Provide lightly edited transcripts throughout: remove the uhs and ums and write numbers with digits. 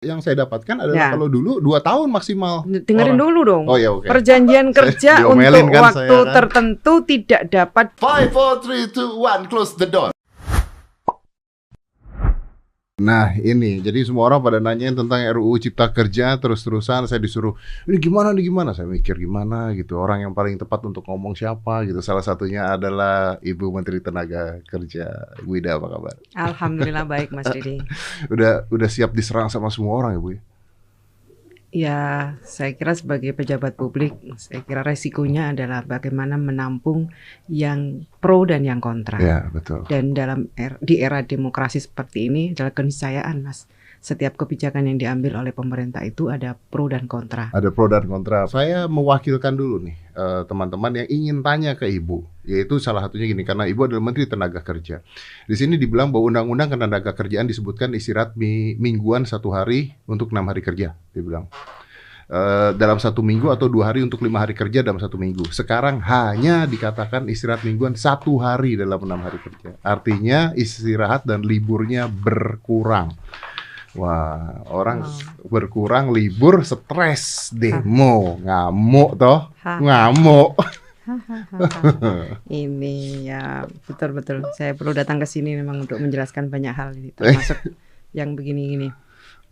Yang saya dapatkan adalah Ya. kalau dulu 2 tahun maksimal. Dengerin dulu dong. Oh ya, oke. Perjanjian kerja diomelin untuk kan waktu saya kan. tertentu tidak dapat 5, 4, 3, 2, 1, close the door. Nah ini, jadi semua orang pada nanyain tentang RUU Cipta Kerja, terus-terusan saya disuruh, ini gimana, saya mikir gimana gitu, orang yang paling tepat untuk ngomong siapa gitu, salah satunya adalah Ibu Menteri Tenaga Kerja, Bu Ida, apa kabar? Alhamdulillah baik Mas Didi. Udah siap diserang sama semua orang ya Bu? Ya, saya kira sebagai pejabat publik, saya kira resikonya adalah bagaimana menampung yang pro dan yang kontra. Ya, betul. Dan di era demokrasi seperti ini adalah keniscayaan, Mas. Setiap kebijakan yang diambil oleh pemerintah itu ada pro dan kontra. Ada pro dan kontra. Saya mewakilkan dulu nih teman-teman yang ingin tanya ke Ibu, yaitu salah satunya gini, karena Ibu adalah Menteri Tenaga Kerja. Di sini dibilang bahwa Undang-Undang Ketenaga Kerjaan disebutkan istirahat mingguan 1 hari untuk 6 hari kerja, dibilang. Dalam 1 minggu atau 2 hari untuk 5 hari kerja dalam 1 minggu. Sekarang hanya dikatakan istirahat mingguan 1 hari dalam 6 hari kerja. Artinya istirahat dan liburnya berkurang. Wah, orang berkurang, libur, stres, demo, ngamuk toh, ngamuk. Ini ya betul-betul. Saya perlu datang ke sini memang untuk menjelaskan banyak hal ini, termasuk yang begini-gini.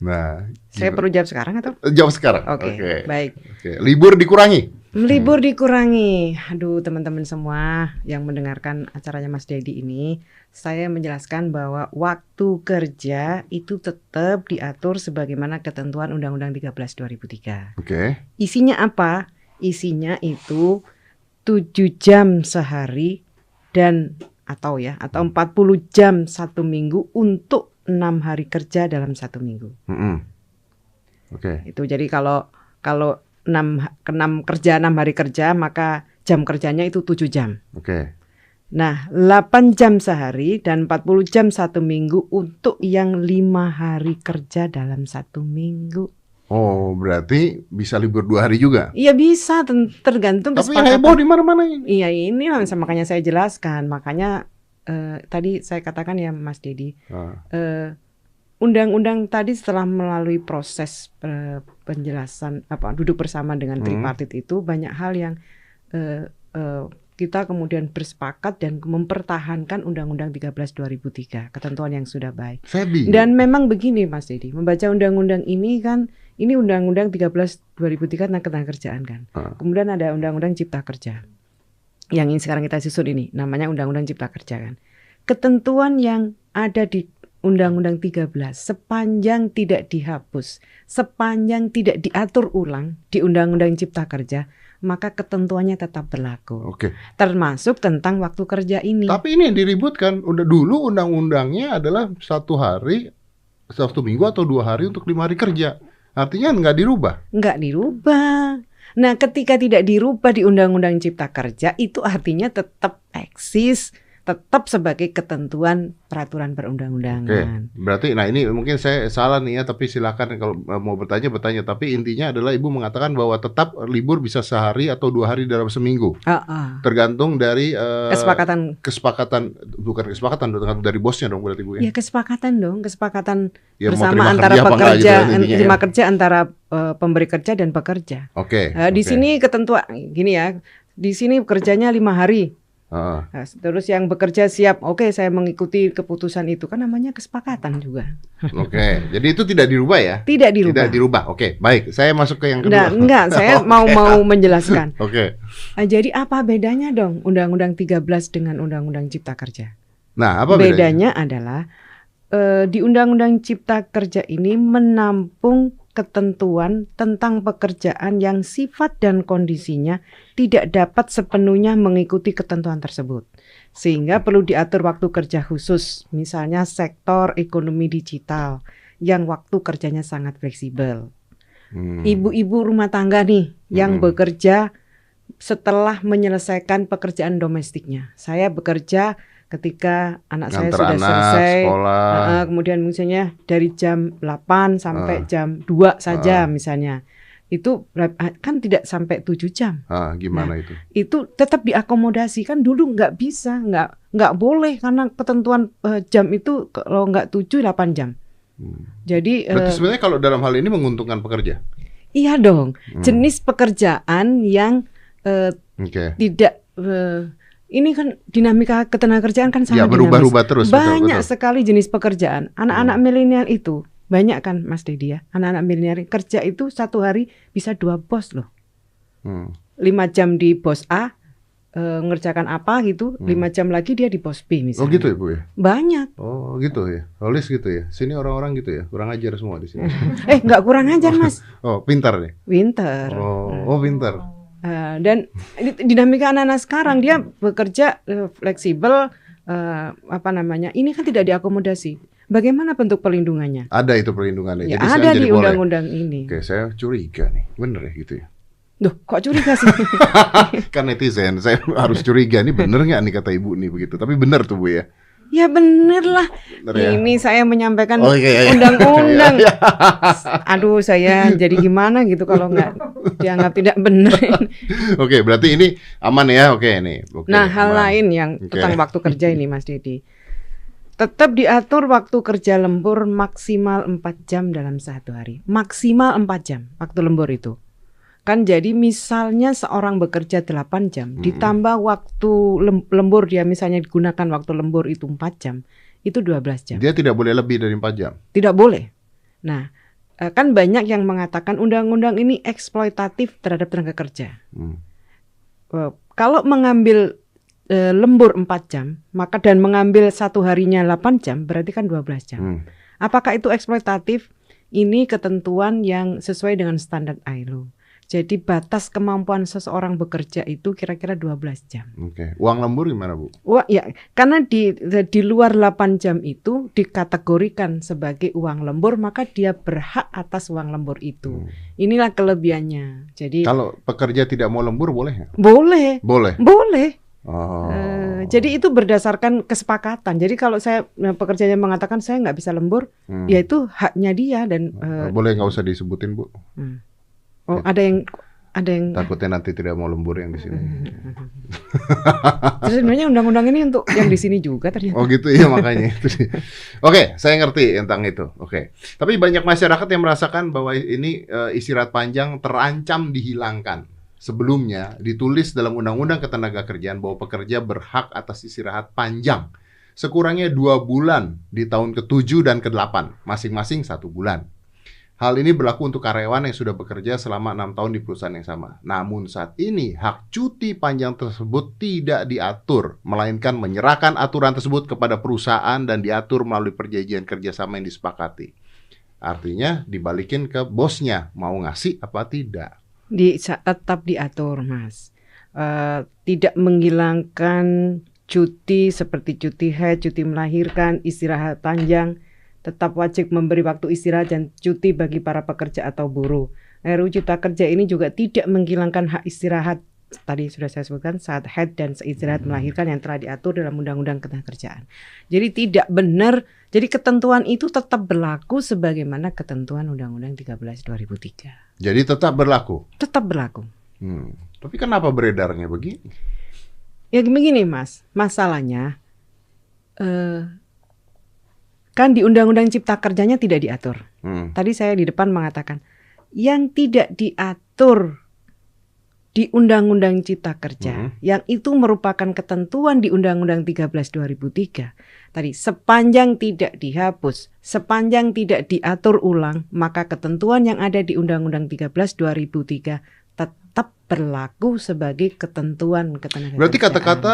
Nah, saya perlu jawab sekarang atau? Jawab sekarang. Oke. Baik. Libur dikurangi. Libur dikurangi. Aduh, teman-teman semua yang mendengarkan acaranya Mas Dedi ini, saya menjelaskan bahwa waktu kerja itu tetap diatur sebagaimana ketentuan Undang-Undang 13 2003. Oke. Isinya apa? Isinya itu 7 jam sehari atau 40 jam 1 minggu untuk 6 hari kerja dalam 1 minggu. Oke. Itu jadi kalau 6 hari kerja, maka jam kerjanya itu 7 jam. Oke. Nah, 8 jam sehari dan 40 jam 1 minggu untuk yang 5 hari kerja dalam 1 minggu. Oh, berarti bisa libur 2 hari juga? Iya bisa, tergantung kesepakatan. Tapi yang heboh di mana-mana ini. Iya, ini makanya saya jelaskan. Makanya tadi saya katakan ya Mas Dedi, undang-undang tadi setelah melalui proses penjelasan duduk bersama dengan tripartit itu banyak hal yang kita kemudian bersepakat dan mempertahankan Undang-Undang 13 2003, ketentuan yang sudah baik. Dan memang begini Mas Dedi, membaca undang-undang ini kan, ini Undang-Undang 13 2003 tentang ketenagakerjaan kan. Kemudian ada Undang-Undang Cipta Kerja. Yang ini sekarang kita susun ini namanya Undang-Undang Cipta Kerja kan. Ketentuan yang ada di Undang-Undang 13 sepanjang tidak dihapus, sepanjang tidak diatur ulang di Undang-Undang Cipta Kerja, maka ketentuannya tetap berlaku. Oke. Termasuk tentang waktu kerja ini. Tapi ini yang diributkan, udah dulu undang-undangnya adalah 1 hari, 1 minggu atau 2 hari untuk 5 hari kerja. Artinya nggak dirubah? Nggak dirubah. Nah, ketika tidak dirubah di Undang-Undang Cipta Kerja, itu artinya tetap eksis, tetap sebagai ketentuan peraturan perundang-undangan. Oke, berarti, nah ini mungkin saya salah nih ya, tapi silakan kalau mau bertanya. Tapi intinya adalah Ibu mengatakan bahwa tetap libur bisa sehari atau 2 hari dalam seminggu. Tergantung dari kesepakatan, bukan kesepakatan, dari bosnya dong berarti Bu ya? Ya kesepakatan dong, kesepakatan ya, bersama antara pekerja, terima kerja antara pemberi kerja dan pekerja. Oke. Di sini ketentuan gini ya, di sini kerjanya 5 hari. Nah, terus yang bekerja siap, oke saya mengikuti keputusan itu, kan namanya kesepakatan juga. Oke, jadi itu tidak dirubah ya? Tidak dirubah. Tidak dirubah. Oke, baik. Saya masuk ke yang kedua. Enggak, saya mau menjelaskan. Oke. Jadi apa bedanya dong Undang-Undang 13 dengan Undang-Undang Cipta Kerja? Nah, apa bedanya? Bedanya adalah di Undang-Undang Cipta Kerja ini menampung ketentuan tentang pekerjaan yang sifat dan kondisinya tidak dapat sepenuhnya mengikuti ketentuan tersebut. Sehingga perlu diatur waktu kerja khusus, misalnya sektor ekonomi digital yang waktu kerjanya sangat fleksibel. Ibu-ibu rumah tangga nih yang bekerja setelah menyelesaikan pekerjaan domestiknya. Saya bekerja ketika anak saya sudah selesai, kemudian misalnya dari jam 8 sampai jam 2 saja misalnya. Itu kan tidak sampai 7 jam. Gimana itu? Itu tetap diakomodasi, kan dulu nggak bisa, nggak boleh karena ketentuan jam itu kalau nggak 7, 8 jam. Jadi berarti sebenarnya kalau dalam hal ini menguntungkan pekerja. iya dong, jenis pekerjaan yang tidak ini kan dinamika ketenagakerjaan kan sangat berubah-ubah terus. Banyak sekali jenis pekerjaan. Anak-anak milenial itu banyak kan, Mas Dedi ya. Anak-anak milenial kerja itu satu hari bisa 2 bos loh. 5 jam di bos A, ngerjakan apa gitu, 5 jam lagi dia di bos B misalnya. Oh gitu ya Bu ya? Banyak. Oh gitu ya, Holis gitu ya. Sini orang-orang gitu ya, kurang ajar semua di sini. Nggak kurang ajar Mas. Oh pintar nih. Pintar. Oh pintar. Dan dinamika anak-anak sekarang dia bekerja fleksibel, ini kan tidak diakomodasi. Bagaimana bentuk perlindungannya? Ada itu perlindungannya. Ya, jadi ada di undang-undang ini. Oke, saya curiga nih, bener ya gitu ya? Duh, kok curiga sih? Kan netizen, saya harus curiga nih bener nggak nih kata Ibu nih begitu. Tapi bener tuh Bu ya? Ya bener lah. Bener, ini ya? Saya menyampaikan iya. undang-undang. Aduh, saya jadi gimana gitu kalau nggak dianggap tidak benar. Oke, berarti ini aman ya? Oke, nih. Nah, hal lain yang tentang waktu kerja ini Mas Dedi. Tetap diatur waktu kerja lembur maksimal 4 jam dalam satu hari. Maksimal 4 jam waktu lembur itu. Kan jadi misalnya seorang bekerja 8 jam, ditambah waktu lembur dia misalnya digunakan waktu lembur itu 4 jam, itu 12 jam. Dia tidak boleh lebih dari 4 jam? Tidak boleh. Nah, kan banyak yang mengatakan undang-undang ini eksploitatif terhadap tenaga kerja. Kalau mengambil lembur 4 jam, maka dan mengambil satu harinya 8 jam, berarti kan 12 jam. Apakah itu eksploitatif? Ini ketentuan yang sesuai dengan standar ILO. Jadi batas kemampuan seseorang bekerja itu kira-kira 12 jam. Oke. Uang lembur gimana Bu? Wah ya, karena di luar 8 jam itu dikategorikan sebagai uang lembur, maka dia berhak atas uang lembur itu. Inilah kelebihannya. Jadi kalau pekerja tidak mau lembur boleh nggak? Boleh. Boleh. Boleh. Oh. Jadi itu berdasarkan kesepakatan. Jadi kalau saya pekerjanya mengatakan saya nggak bisa lembur, ya itu haknya dia dan boleh nggak usah disebutin Bu? Oh, ada yang takutnya nanti tidak mau lembur yang di sini. Terus sebenarnya undang-undang ini untuk yang di sini juga ternyata. Oh gitu ya makanya. Oke, saya ngerti tentang itu. Oke. Tapi banyak masyarakat yang merasakan bahwa ini istirahat panjang terancam dihilangkan. Sebelumnya ditulis dalam Undang-Undang Ketenagakerjaan bahwa pekerja berhak atas istirahat panjang sekurangnya 2 bulan di tahun ke-7 dan ke-8, masing-masing 1 bulan. Hal ini berlaku untuk karyawan yang sudah bekerja selama 6 tahun di perusahaan yang sama. Namun saat ini hak cuti panjang tersebut tidak diatur, melainkan menyerahkan aturan tersebut kepada perusahaan dan diatur melalui perjanjian kerjasama yang disepakati. Artinya dibalikin ke bosnya, mau ngasih apa tidak. Tetap diatur, Mas. Tidak menghilangkan cuti seperti cuti haid, cuti melahirkan, istirahat panjang. Tetap wajib memberi waktu istirahat dan cuti bagi para pekerja atau buruh. RUU Cipta Kerja ini juga tidak menghilangkan hak istirahat. Tadi sudah saya sebutkan saat haid dan istirahat melahirkan yang telah diatur dalam Undang-Undang Ketenagakerjaan. Jadi tidak benar. Jadi ketentuan itu tetap berlaku sebagaimana ketentuan Undang-Undang 13 2003. Jadi tetap berlaku? Tetap berlaku. Tapi kenapa beredarnya begini? Ya begini Mas, masalahnya kan di Undang-Undang Cipta Kerjanya tidak diatur. Tadi saya di depan mengatakan yang tidak diatur di Undang-Undang Cipta Kerja, yang itu merupakan ketentuan di Undang-Undang 13 2003. Tadi sepanjang tidak dihapus, sepanjang tidak diatur ulang, maka ketentuan yang ada di Undang-Undang 13 2003 tetap berlaku sebagai ketentuan ketenagakerjaan. Berarti kata-kata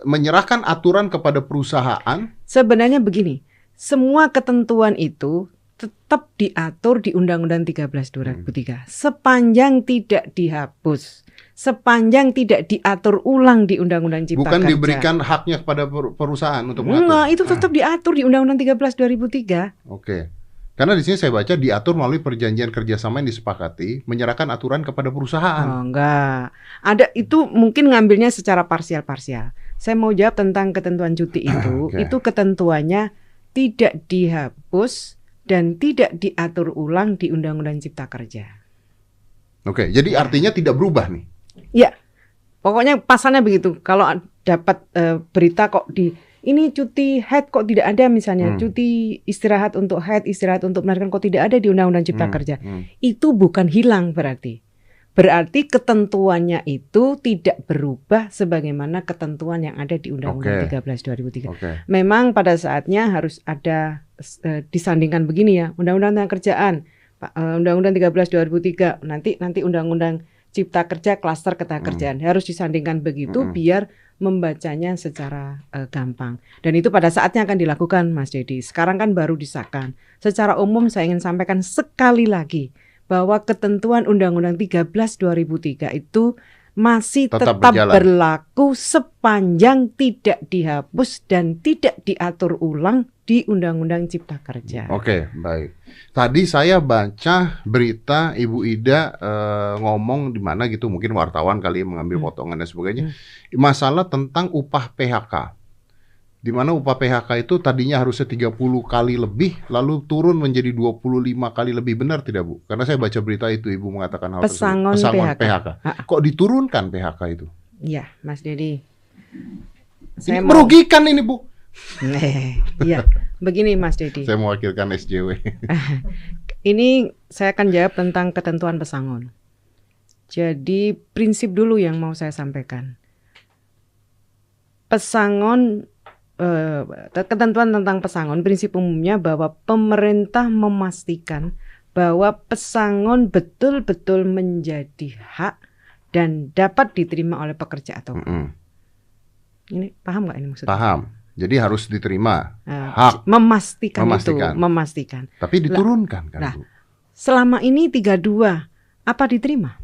menyerahkan aturan kepada perusahaan. Sebenarnya begini. Semua ketentuan itu tetap diatur di Undang-Undang 13 2003 sepanjang tidak dihapus, sepanjang tidak diatur ulang di Undang-Undang Cipta Kerja. Bukan diberikan haknya kepada perusahaan untuk mengatur. Enggak, itu tetap diatur di Undang-Undang 13 2003. Oke. Karena di sini saya baca diatur melalui perjanjian kerjasama yang disepakati, menyerahkan aturan kepada perusahaan. Oh, enggak. Ada itu mungkin ngambilnya secara parsial-parsial. Saya mau jawab tentang ketentuan cuti itu. Itu ketentuannya tidak dihapus dan tidak diatur ulang di Undang-Undang Cipta Kerja. Oke, jadi artinya tidak berubah nih? Ya, pokoknya pasalnya begitu. Kalau dapat berita kok ini cuti haid kok tidak ada misalnya, cuti istirahat untuk haid, istirahat untuk melahirkan kok tidak ada di Undang-Undang Cipta Kerja. Itu bukan hilang berarti. Berarti ketentuannya itu tidak berubah sebagaimana ketentuan yang ada di Undang-Undang 13 2003. Memang pada saatnya harus ada disandingkan begini ya, Undang-Undang Kerjaan, Undang-Undang 13 2003, nanti Undang-Undang Cipta Kerja, klaster ketenagakerjaan. Harus disandingkan begitu biar membacanya secara gampang. Dan itu pada saatnya akan dilakukan, Mas Dedi. Sekarang kan baru disahkan. Secara umum saya ingin sampaikan sekali lagi bahwa ketentuan Undang-Undang 13 2003 itu masih tetap berlaku sepanjang tidak dihapus dan tidak diatur ulang di Undang-Undang Cipta Kerja. Oke, baik. Tadi saya baca berita Ibu Ida ngomong di mana gitu, mungkin wartawan kali mengambil potongan dan sebagainya. Masalah tentang upah PHK. Di mana upah PHK itu tadinya harusnya 30 kali lebih, lalu turun menjadi 25 kali lebih, benar tidak Bu? Karena saya baca berita itu, Ibu mengatakan hal tersebut. Pesangon PHK. Kok diturunkan PHK itu? Iya, Mas Dedi. Ini merugikan ini Bu. Iya, begini Mas Dedi. Saya mewakilkan SJW. Ini saya akan jawab tentang ketentuan pesangon. Jadi prinsip dulu yang mau saya sampaikan. Pesangon, ketentuan tentang pesangon, prinsip umumnya bahwa pemerintah memastikan bahwa pesangon betul-betul menjadi hak dan dapat diterima oleh pekerja atau ini paham nggak ini maksudnya? Paham. Jadi harus diterima. Hak. Memastikan. Tapi diturunkan kan, Bu? Selama ini 32 apa diterima?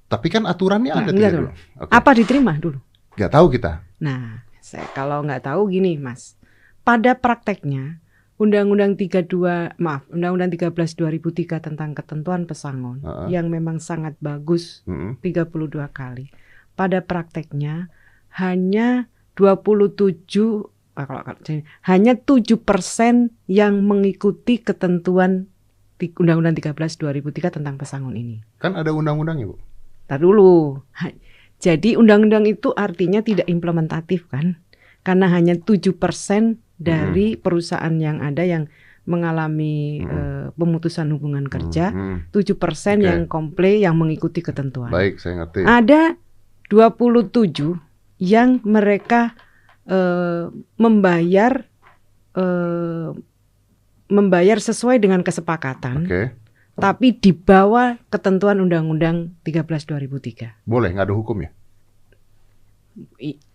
Tapi kan aturannya ada 32. Apa diterima dulu? Nggak tahu kita. Nah, saya kalau nggak tahu gini, Mas. Pada prakteknya Undang-Undang 13 2003 tentang ketentuan pesangon yang memang sangat bagus 32 kali. Pada prakteknya hanya 7% yang mengikuti ketentuan Undang-Undang 13 2003 tentang pesangon ini. Kan ada undang-undangnya, Bu. Tar dulu. Jadi undang-undang itu artinya tidak implementatif kan? Karena hanya 7% dari perusahaan yang ada yang mengalami pemutusan hubungan kerja, 7% yang komplain yang mengikuti ketentuan. Baik, saya ngerti. Ada 27 yang mereka membayar sesuai dengan kesepakatan. Tapi di bawah ketentuan Undang-Undang 13 2003. Boleh, nggak ada hukum ya?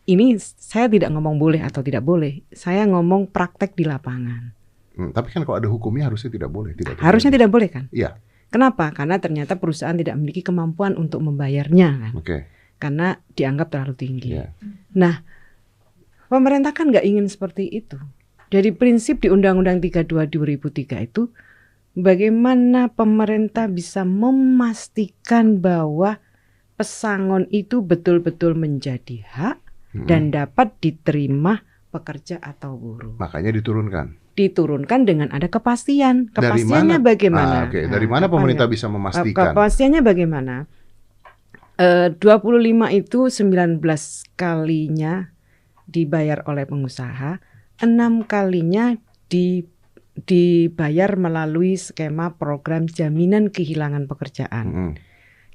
Ini saya tidak ngomong boleh atau tidak boleh. Saya ngomong praktek di lapangan. Tapi kan kalau ada hukumnya harusnya tidak boleh. Harusnya tidak boleh kan? Iya. Kenapa? Karena ternyata perusahaan tidak memiliki kemampuan untuk membayarnya kan? Karena dianggap terlalu tinggi. Nah, pemerintah kan nggak ingin seperti itu. Dari prinsip di Undang-Undang 32 2003 itu, bagaimana pemerintah bisa memastikan bahwa pesangon itu betul-betul menjadi hak dan dapat diterima pekerja atau buruh. Makanya diturunkan. Diturunkan dengan ada kepastian. Kepastiannya bagaimana? Dari mana pemerintah bisa memastikan? Kepastiannya bagaimana? 25 itu 19 kalinya dibayar oleh pengusaha, 6 kalinya dibayar melalui skema program jaminan kehilangan pekerjaan.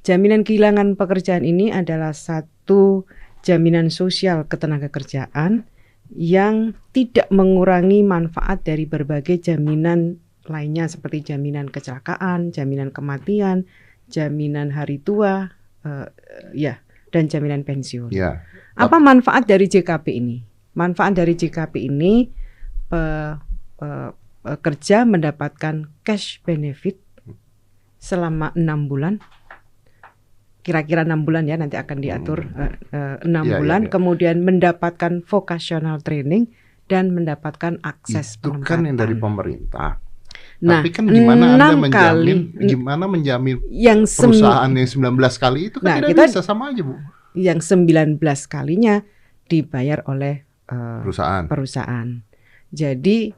Jaminan kehilangan pekerjaan ini adalah satu jaminan sosial ketenagakerjaan yang tidak mengurangi manfaat dari berbagai jaminan lainnya seperti jaminan kecelakaan, jaminan kematian, jaminan hari tua, dan jaminan pensiun. Apa manfaat dari JKP ini? Manfaat dari JKP ini pekerja mendapatkan cash benefit selama 6 bulan. Kira-kira 6 bulan ya, nanti akan diatur 6 bulan. Kemudian mendapatkan vocational training dan mendapatkan akses penempatan. Itu kan yang dari pemerintah. Nah, tapi kan gimana Anda menjamin yang perusahaan yang 19 kali itu kan tidak bisa, sama aja Bu. Yang 19 kalinya dibayar oleh perusahaan. Jadi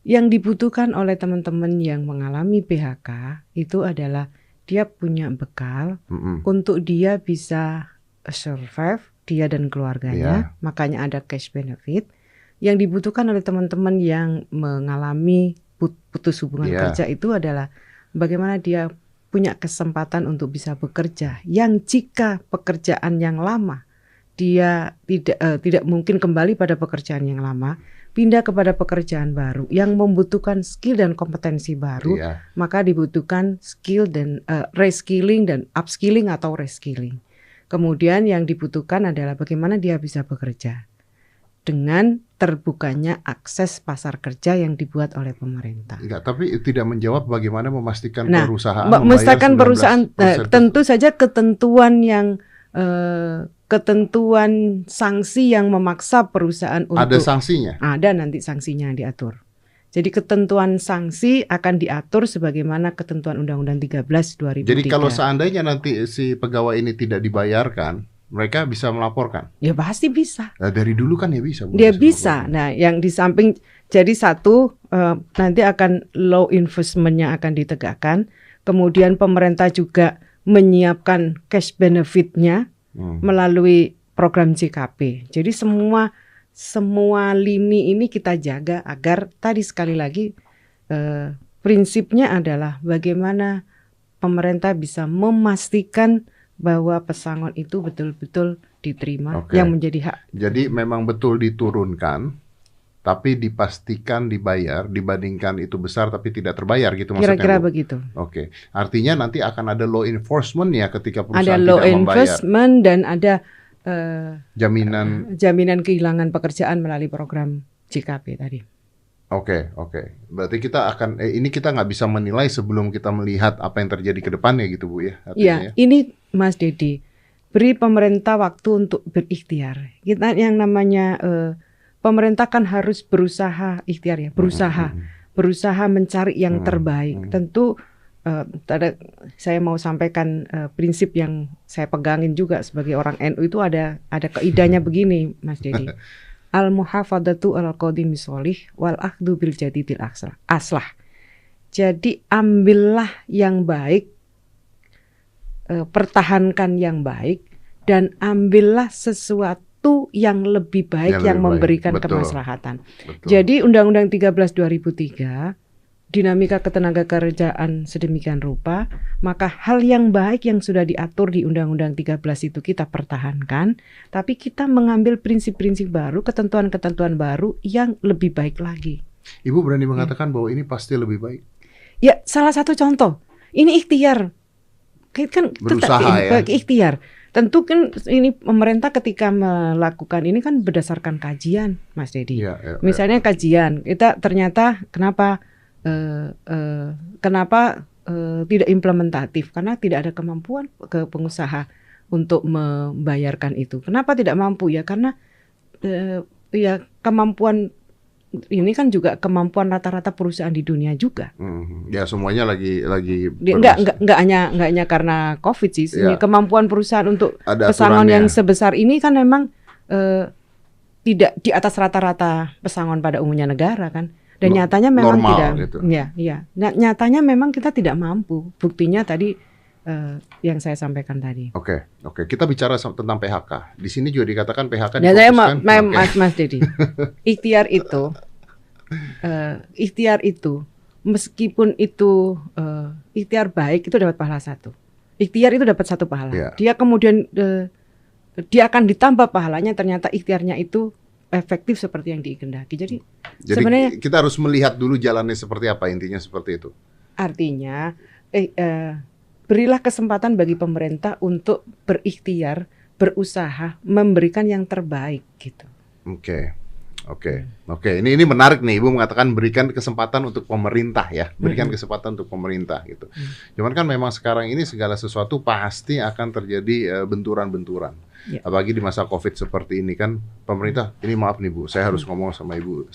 yang dibutuhkan oleh teman-teman yang mengalami PHK itu adalah dia punya bekal untuk dia bisa survive dia dan keluarganya, makanya ada cash benefit. Yang dibutuhkan oleh teman-teman yang mengalami putus hubungan kerja itu adalah bagaimana dia punya kesempatan untuk bisa bekerja. Yang jika pekerjaan yang lama dia tidak mungkin kembali pada pekerjaan yang lama, pindah kepada pekerjaan baru yang membutuhkan skill dan kompetensi baru, maka dibutuhkan skill dan reskilling dan upskilling atau reskilling. Kemudian yang dibutuhkan adalah bagaimana dia bisa bekerja dengan terbukanya akses pasar kerja yang dibuat oleh pemerintah. Enggak, tapi tidak menjawab bagaimana memastikan perusahaan tentu saja ketentuan sanksi yang memaksa perusahaan untuk ada sanksinya. Ada nanti sanksinya diatur. Jadi ketentuan sanksi akan diatur sebagaimana ketentuan Undang-Undang 13 2003. Jadi kalau seandainya nanti si pegawai ini tidak dibayarkan, mereka bisa melaporkan? Ya pasti bisa. Nah, dari dulu kan ya bisa. Dia bisa. Nah, yang di samping jadi nanti akan law enforcement-nya akan ditegakkan. Kemudian pemerintah juga menyiapkan cash benefit-nya melalui program JKP. Jadi semua lini ini kita jaga agar tadi sekali lagi prinsipnya adalah bagaimana pemerintah bisa memastikan bahwa pesangon itu betul-betul diterima yang menjadi hak. Jadi memang betul diturunkan, tapi dipastikan dibayar dibandingkan itu besar tapi tidak terbayar gitu maksudnya. Kira-kira begitu. Artinya nanti akan ada law enforcement ya ketika perusahaan tidak membayar. Ada law enforcement dan ada jaminan kehilangan pekerjaan melalui program JKP tadi. Oke. Berarti kita akan ini kita nggak bisa menilai sebelum kita melihat apa yang terjadi ke depannya gitu Bu ya. Iya, ini Mas Dedi, beri pemerintah waktu untuk berikhtiar. Kita yang namanya pemerintah kan harus berusaha ikhtiar ya, berusaha mencari yang terbaik. Tentu saya mau sampaikan prinsip yang saya pegangin juga sebagai orang NU itu ada kaidahnya begini, Mas Dedi. Al-muhafadzatu al-qadimi sholih wal akhdu bil jadidil aslah. Jadi ambillah yang baik, pertahankan yang baik, dan ambillah sesuatu yang lebih baik yang memberikan kemaslahatan. Jadi Undang-Undang 13 2003 dinamika ketenagakerjaan sedemikian rupa, maka hal yang baik yang sudah diatur di Undang-Undang 13 itu kita pertahankan, tapi kita mengambil prinsip-prinsip baru, ketentuan-ketentuan baru yang lebih baik lagi. Ibu berani mengatakan bahwa ini pasti lebih baik? Ya, salah satu contoh. Ini ikhtiar. Kan berusaha ikhtiar. Tentu kan ini pemerintah ketika melakukan ini kan berdasarkan kajian, Mas Dedi. Misalnya kajian, kita ternyata kenapa tidak implementatif? Karena tidak ada kemampuan ke pengusaha untuk membayarkan itu. Kenapa tidak mampu? Ya karena kemampuan ini kan juga kemampuan rata-rata perusahaan di dunia juga. Ya semuanya lagi nggak hanya karena COVID sih. Kemampuan perusahaan untuk pesangon yang sebesar ini kan memang tidak di atas rata-rata pesangon pada umumnya negara kan. Dan nyatanya memang tidak. Gitu. Nyatanya memang kita tidak mampu. Buktinya tadi yang saya sampaikan tadi. Oke. Kita bicara tentang PHK. Di sini juga dikatakan PHK difokuskan. Mas Dedi, ikhtiar itu meskipun itu ikhtiar baik itu dapat pahala 1. Ikhtiar itu dapat 1 pahala. Dia kemudian dia akan ditambah pahalanya ternyata ikhtiarnya itu efektif seperti yang dikehendaki. Jadi sebenarnya kita harus melihat dulu jalannya seperti apa, intinya seperti itu. Artinya berilah kesempatan bagi pemerintah untuk berikhtiar, berusaha, memberikan yang terbaik gitu. Oke. Ini menarik nih, Ibu mengatakan berikan kesempatan untuk pemerintah ya, berikan kesempatan untuk pemerintah gitu. Cuman kan memang sekarang ini segala sesuatu pasti akan terjadi benturan-benturan. Apalagi di masa COVID seperti ini kan pemerintah, ini maaf nih Bu, saya harus ngomong sama Ibu.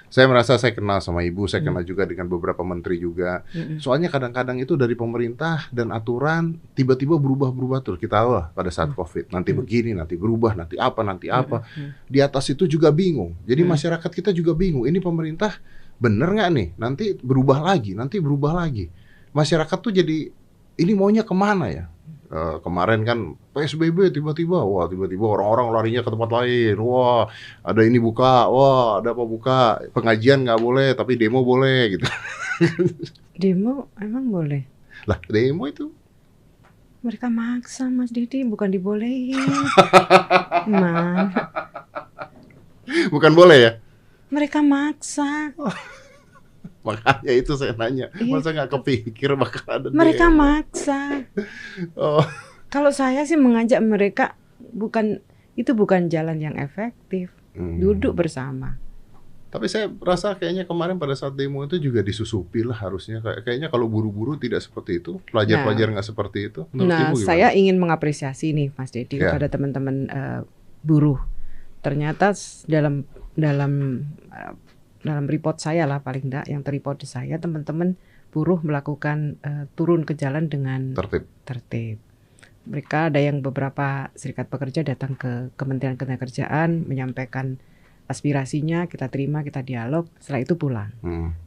Saya merasa saya kenal sama Ibu, saya kenal juga dengan beberapa menteri juga. Soalnya kadang-kadang itu dari pemerintah dan aturan tiba-tiba berubah-berubah terus. Kita tahu lah pada saat COVID, nanti begini, nanti berubah, nanti apa. Di atas itu juga bingung. Jadi masyarakat kita juga bingung. Ini pemerintah bener nggak nih? Nanti berubah lagi. Masyarakat tuh jadi ini maunya kemana ya? Kemarin kan PSBB tiba-tiba, wah tiba-tiba orang-orang larinya ke tempat lain. Wah, ada ini buka, wah ada apa buka. Pengajian nggak boleh, tapi demo boleh gitu. Demo emang boleh? Lah, demo itu Mereka maksa Mas Didi, bukan dibolehin. Man, bukan boleh ya? mereka maksa. Makanya itu saya nanya, Iya. masa nggak kepikir bakal ada Mereka demo? maksa. Oh, Kalau saya sih mengajak mereka, itu bukan jalan yang efektif. Duduk bersama. Tapi saya rasa kayaknya kemarin pada saat demo itu juga disusupi lah harusnya. Kayaknya kalau buru-buru tidak seperti itu, pelajar-pelajar nggak seperti itu. Menurut Nah, Ibu gimana? saya ingin mengapresiasi nih Mas Dedi Ya. kepada teman-teman buruh. Ternyata dalam report saya lah paling enggak yang terreport di saya, teman-teman buruh melakukan turun ke jalan dengan tertib. Mereka ada yang beberapa serikat pekerja datang ke Kementerian Ketenagakerjaan menyampaikan aspirasinya, kita terima, kita dialog, setelah itu pulang.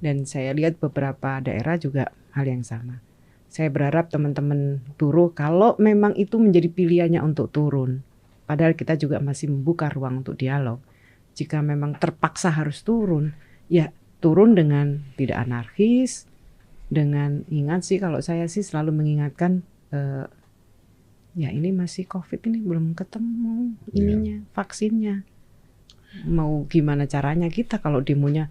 Dan saya lihat beberapa daerah juga hal yang sama. Saya berharap teman-teman buruh kalau memang itu menjadi pilihannya untuk turun, padahal kita juga masih membuka ruang untuk dialog. Jika memang terpaksa harus turun, ya turun dengan tidak anarkis, dengan ingat sih kalau saya sih selalu mengingatkan ya ini masih COVID ini belum ketemu ininya vaksinnya. Mau gimana caranya kita kalau demonya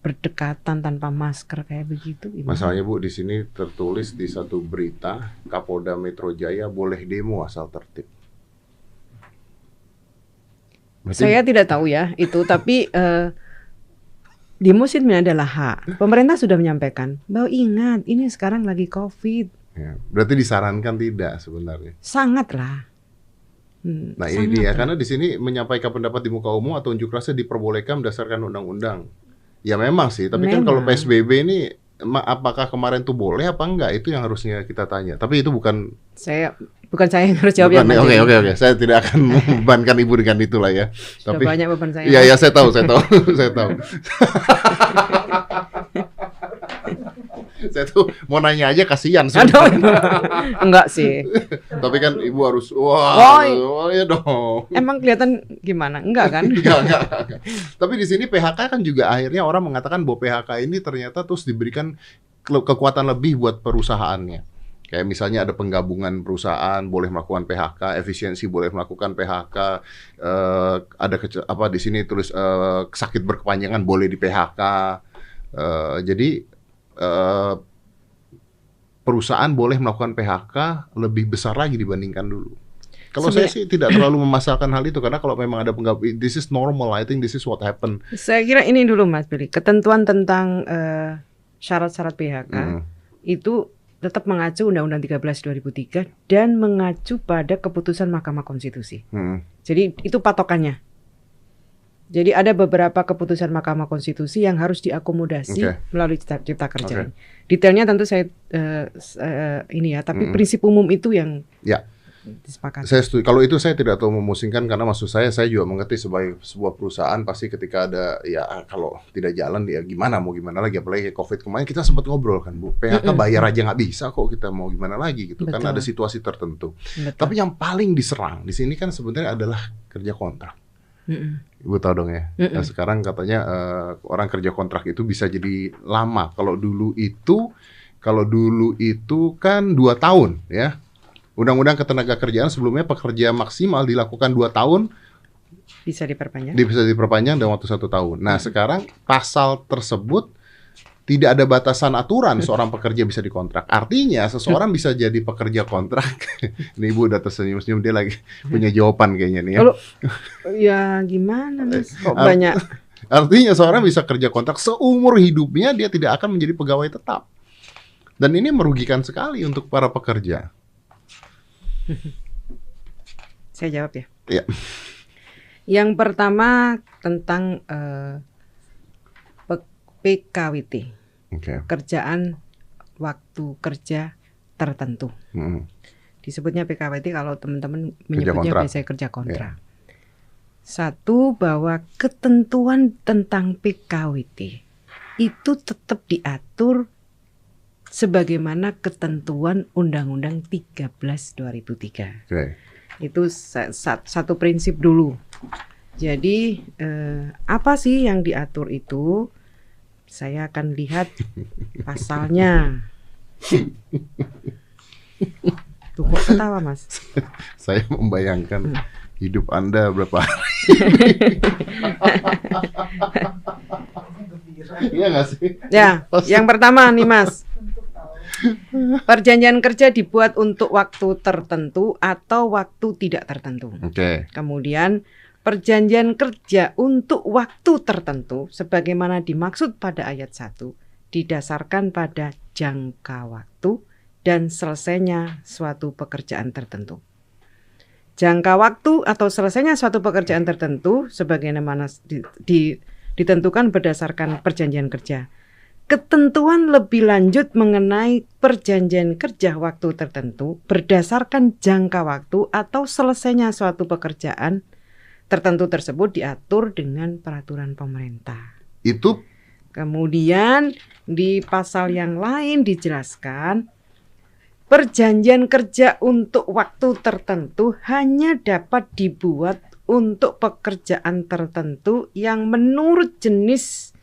berdekatan tanpa masker kayak begitu? Gimana? Masalahnya Bu, di sini tertulis di satu berita, Kapolda Metro Jaya boleh demo asal tertib. Berarti, saya tidak tahu ya itu, tapi demo sih adalah hak. Pemerintah sudah menyampaikan bahwa ingat ini sekarang lagi COVID. ya, berarti disarankan tidak sebenarnya. Sangatlah. Nah ini dia, karena di sini menyampaikan pendapat di muka umum atau unjuk rasa diperbolehkan berdasarkan undang-undang. Ya memang sih, tapi kan kalau PSBB ini apakah kemarin tuh boleh apa enggak, itu yang harusnya kita tanya. Tapi itu bukan saya yang harus jawab ya. Oke. Saya tidak akan membebankan Ibu dengan itulah ya. Sudah tapi banyak beban saya. Iya, saya tahu. Saya tahu. Saya tuh mau nanya aja kasihan enggak sih. Tapi kan Ibu harus ya dong. Emang kelihatan gimana? Enggak kan? Enggak. Tapi di sini PHK kan juga akhirnya orang mengatakan bahwa PHK ini ternyata terus diberikan kekuatan lebih buat perusahaannya. Kayak misalnya ada penggabungan perusahaan boleh melakukan PHK, efisiensi boleh melakukan PHK, ada di sini tulis sakit berkepanjangan boleh di PHK. Jadi perusahaan boleh melakukan PHK lebih besar lagi dibandingkan dulu. Kalau saya sih tidak terlalu memasalkan hal itu, karena kalau memang ada penggabungan, this is normal. I think this is what happen. Saya kira ini dulu Mas Billy, ketentuan tentang syarat-syarat PHK itu tetap mengacu Undang-Undang 13 2003 dan mengacu pada keputusan Mahkamah Konstitusi. Jadi itu patokannya. Jadi ada beberapa keputusan Mahkamah Konstitusi yang harus diakomodasi melalui Cipta Kerja. Detailnya tentu saya ini ya, tapi prinsip umum itu yang disepakati. Saya setuju. Kalau itu saya tidak terlalu memusingkan, karena maksud saya juga mengerti sebagai sebuah perusahaan pasti ketika ada kalau tidak jalan ya gimana lagi, apalagi COVID kemarin kita sempat ngobrol kan Bu, PHK bayar aja nggak bisa kok, kita mau gimana lagi gitu. Karena ada situasi tertentu. Tapi yang paling diserang di sini kan sebenarnya adalah kerja kontrak. Ibu tahu dong ya. Nah, sekarang katanya orang kerja kontrak itu bisa jadi lama. Kalau dulu itu kan 2 tahun ya. Undang-Undang Ketenagakerjaan sebelumnya pekerja maksimal dilakukan 2 tahun, bisa diperpanjang dalam waktu 1 tahun. Nah sekarang pasal tersebut tidak ada batasan aturan seorang pekerja bisa dikontrak. Artinya seseorang bisa jadi pekerja kontrak. Ini Ibu udah tersenyum-senyum, dia lagi punya jawaban kayaknya nih ya. Ya gimana Mas? Kok banyak? Artinya seorang bisa kerja kontrak seumur hidupnya, dia tidak akan menjadi pegawai tetap. Dan ini merugikan sekali untuk para pekerja. Saya jawab ya. Iya. Yang pertama tentang PKWT, kerjaan waktu kerja tertentu. Disebutnya PKWT kalau teman-teman menyebutnya biasanya kerja kontrak. Satu, bahwa ketentuan tentang PKWT itu tetap diatur sebagaimana ketentuan Undang-Undang 13 2003. Oke. Itu satu prinsip dulu. Jadi apa sih yang diatur itu? Saya akan lihat pasalnya. Tuh kok ketawa, Mas? Saya membayangkan hidup Anda berapa hari. Iya nggak sih? Ya, yang pertama nih, Mas. Perjanjian kerja dibuat untuk waktu tertentu atau waktu tidak tertentu. Oke. Kemudian perjanjian kerja untuk waktu tertentu sebagaimana dimaksud pada ayat 1 didasarkan pada jangka waktu dan selesainya suatu pekerjaan tertentu. Jangka waktu atau selesainya suatu pekerjaan tertentu sebagaimana ditentukan berdasarkan perjanjian kerja. Ketentuan lebih lanjut mengenai perjanjian kerja waktu tertentu berdasarkan jangka waktu atau selesainya suatu pekerjaan tertentu tersebut diatur dengan peraturan pemerintah. Itu Kemudian di pasal yang lain dijelaskan perjanjian kerja untuk waktu tertentu hanya dapat dibuat untuk pekerjaan tertentu yang menurut jenis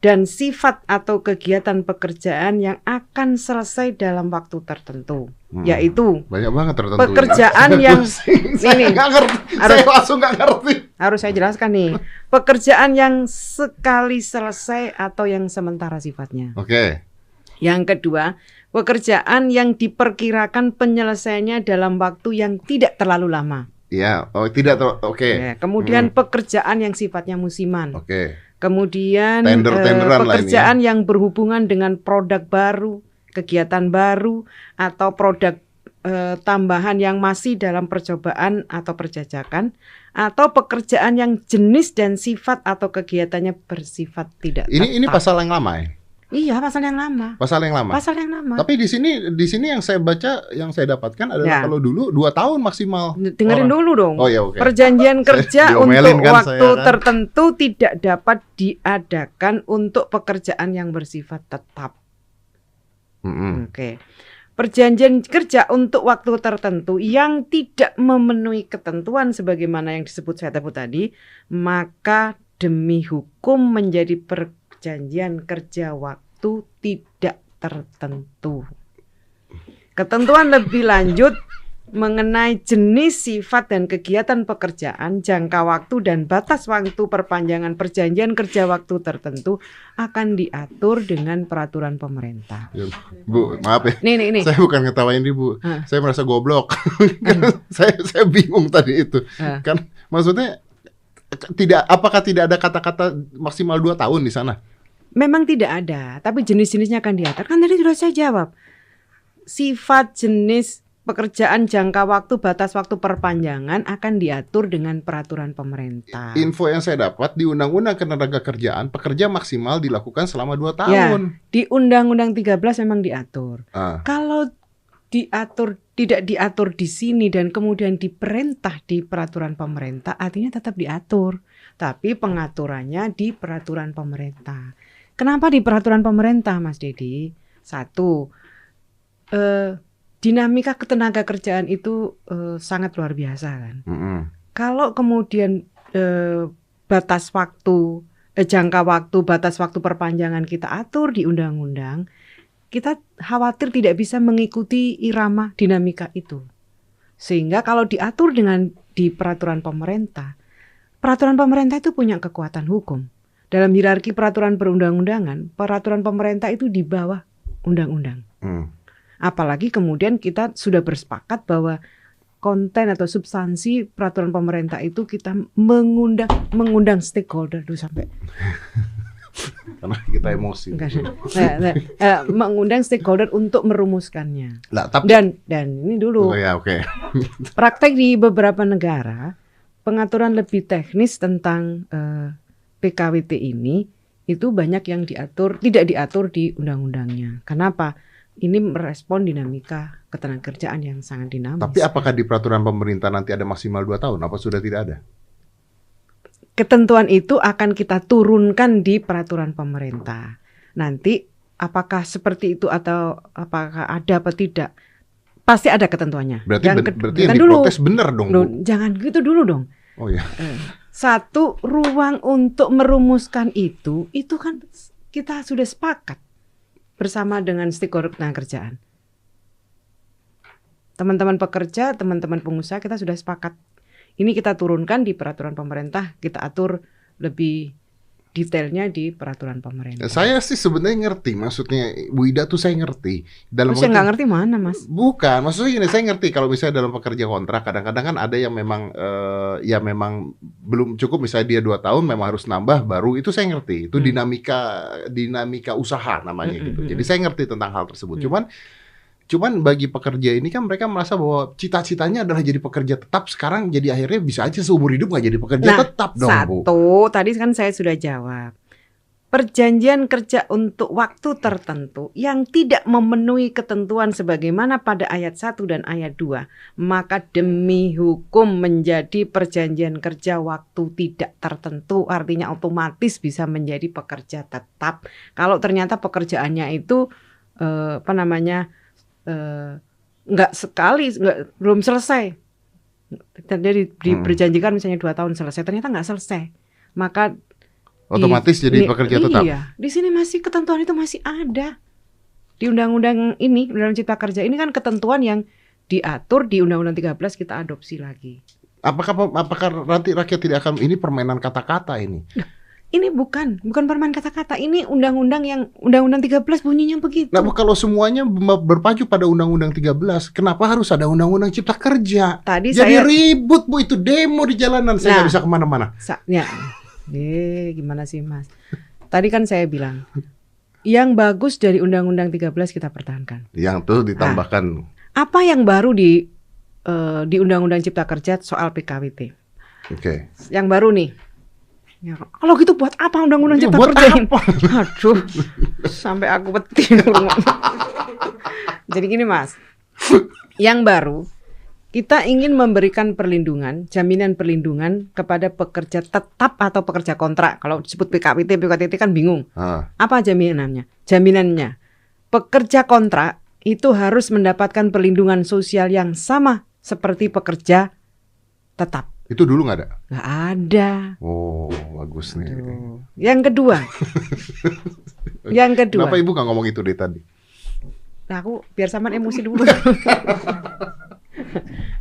dan sifat atau kegiatan pekerjaan yang akan selesai dalam waktu tertentu, yaitu banyak banget tertentu. Pekerjaan yang saya nggak ngerti, saya langsung nggak ngerti. Harus saya jelaskan nih, pekerjaan yang sekali selesai atau yang sementara sifatnya. Oke. Yang kedua, pekerjaan yang diperkirakan penyelesaiannya dalam waktu yang tidak terlalu lama. Iya, tidak oke. Ya, kemudian pekerjaan yang sifatnya musiman. Oke. Kemudian Tender-tenderan pekerjaan yang berhubungan dengan produk baru, kegiatan baru, atau produk tambahan yang masih dalam percobaan atau perjajakan, atau pekerjaan yang jenis dan sifat atau kegiatannya bersifat tidak tetap. Ini pasal yang lama ya? Iya, pasal yang lama. Pasal yang lama. Pasal yang lama. Tapi di sini yang saya baca, yang saya dapatkan adalah kalau dulu 2 tahun maksimal. Dengerin dulu dong. Oh ya, oke. Perjanjian kerja untuk waktu kan? tertentu tidak dapat diadakan untuk pekerjaan yang bersifat tetap. Oke. Perjanjian kerja untuk waktu tertentu yang tidak memenuhi ketentuan sebagaimana yang disebut saya tadi, maka demi hukum menjadi perjanjian kerja waktu tidak tertentu. Ketentuan lebih lanjut mengenai jenis, sifat, dan kegiatan pekerjaan, jangka waktu, dan batas waktu perpanjangan perjanjian kerja waktu tertentu akan diatur dengan peraturan pemerintah. Bu, maaf ya. Nih. Saya bukan ngetawain Ibu. Saya merasa goblok. saya bingung tadi itu. Kan maksudnya apakah tidak ada kata-kata maksimal 2 tahun di sana? Memang tidak ada, tapi jenis-jenisnya akan diatur. Kan tadi sudah saya jawab. Sifat, jenis, pekerjaan, jangka waktu, batas waktu perpanjangan akan diatur dengan peraturan pemerintah. Info yang saya dapat di Undang-Undang Ketenagakerjaan, pekerja maksimal dilakukan selama 2 tahun. Ya, di Undang-Undang 13 memang diatur. Kalau tidak diatur di sini dan kemudian diperintah di peraturan pemerintah, artinya tetap diatur. Tapi pengaturannya di peraturan pemerintah. Kenapa di peraturan pemerintah, Mas Dedi? 1, dinamika ketenagakerjaan itu sangat luar biasa kan. Kalau kemudian batas waktu, jangka waktu, batas waktu perpanjangan kita atur di undang-undang, kita khawatir tidak bisa mengikuti irama dinamika itu. Sehingga kalau diatur di peraturan pemerintah itu punya kekuatan hukum. Dalam hierarki peraturan perundang-undangan, peraturan pemerintah itu di bawah undang-undang. Apalagi kemudian kita sudah bersepakat bahwa konten atau substansi peraturan pemerintah itu kita mengundang stakeholder dulu sampai karena kita emosi. Mengundang stakeholder untuk merumuskannya. Tapi, dan ini dulu. Oke. Praktek di beberapa negara pengaturan lebih teknis tentang PKWT ini itu banyak yang tidak diatur di undang-undangnya. Kenapa? Ini merespon dinamika ketenagakerjaan yang sangat dinamis. Tapi apakah di peraturan pemerintah nanti ada maksimal 2 tahun? Apa sudah tidak ada? Ketentuan itu akan kita turunkan di peraturan pemerintah. Nanti apakah seperti itu atau apakah ada apa tidak, pasti ada ketentuannya. Berarti berarti yang diprotes benar dong, Bu. Jangan gitu dulu dong. Oh ya. Satu, ruang untuk merumuskan itu kan kita sudah sepakat bersama dengan stakeholder tenaga kerjaan. Teman-teman pekerja, teman-teman pengusaha, kita sudah sepakat. Ini kita turunkan di peraturan pemerintah, kita atur lebih detailnya di peraturan pemerintah. Saya sih sebenarnya ngerti, maksudnya Bu Ida tuh saya ngerti. Saya nggak ngerti mana, Mas? Bukan, maksudnya gini, saya ngerti kalau misalnya dalam pekerja kontrak kadang-kadang kan ada yang memang ya memang belum cukup, misalnya dia 2 tahun memang harus nambah baru, itu saya ngerti. Itu dinamika usaha namanya gitu. Jadi saya ngerti tentang hal tersebut. Cuman bagi pekerja ini kan mereka merasa bahwa cita-citanya adalah jadi pekerja tetap, sekarang jadi akhirnya bisa aja seumur hidup nggak jadi pekerja tetap dong, Bu. Satu, tadi kan saya sudah jawab. Perjanjian kerja untuk waktu tertentu yang tidak memenuhi ketentuan sebagaimana pada ayat 1 dan ayat 2, maka demi hukum menjadi perjanjian kerja waktu tidak tertentu, artinya otomatis bisa menjadi pekerja tetap. Kalau ternyata pekerjaannya itu belum selesai. Jadi diperjanjikan misalnya 2 tahun selesai, ternyata nggak selesai, maka otomatis jadi pekerja tetap. Iya, di sini masih ketentuan itu masih ada di undang-undang ini, Undang-Undang Cipta Kerja ini kan ketentuan yang diatur di Undang-Undang 13 kita adopsi lagi. Apakah nanti rakyat tidak akan, ini permainan kata-kata ini? Ini bukan permainan kata-kata. Ini undang-undang yang Undang-Undang 13 bunyinya begitu. Nah, kalau semuanya berpacu pada Undang-Undang 13, kenapa harus ada Undang-Undang Cipta Kerja? Jadi ribut, Bu, itu demo di jalanan, saya nggak bisa kemana-mana. Gimana sih, Mas? Tadi kan saya bilang, yang bagus dari Undang-Undang 13 kita pertahankan. Yang tuh ditambahkan. Apa yang baru di Undang-Undang Cipta Kerja soal PKWT? Oke. Yang baru nih. Ya, kalau gitu buat apa Undang-Undang Cipta Kerja ini? Aduh, sampai aku petir. Jadi gini, Mas, yang baru kita ingin memberikan jaminan perlindungan kepada pekerja tetap atau pekerja kontrak. Kalau disebut PKWT kan bingung. Apa jaminannya? Jaminannya, pekerja kontrak itu harus mendapatkan perlindungan sosial yang sama seperti pekerja tetap. Itu dulu nggak ada? Nggak ada. Oh, bagus nih. Yang kedua. Kenapa Ibu nggak ngomong itu dari tadi? Nah, aku biar sama emosi dulu.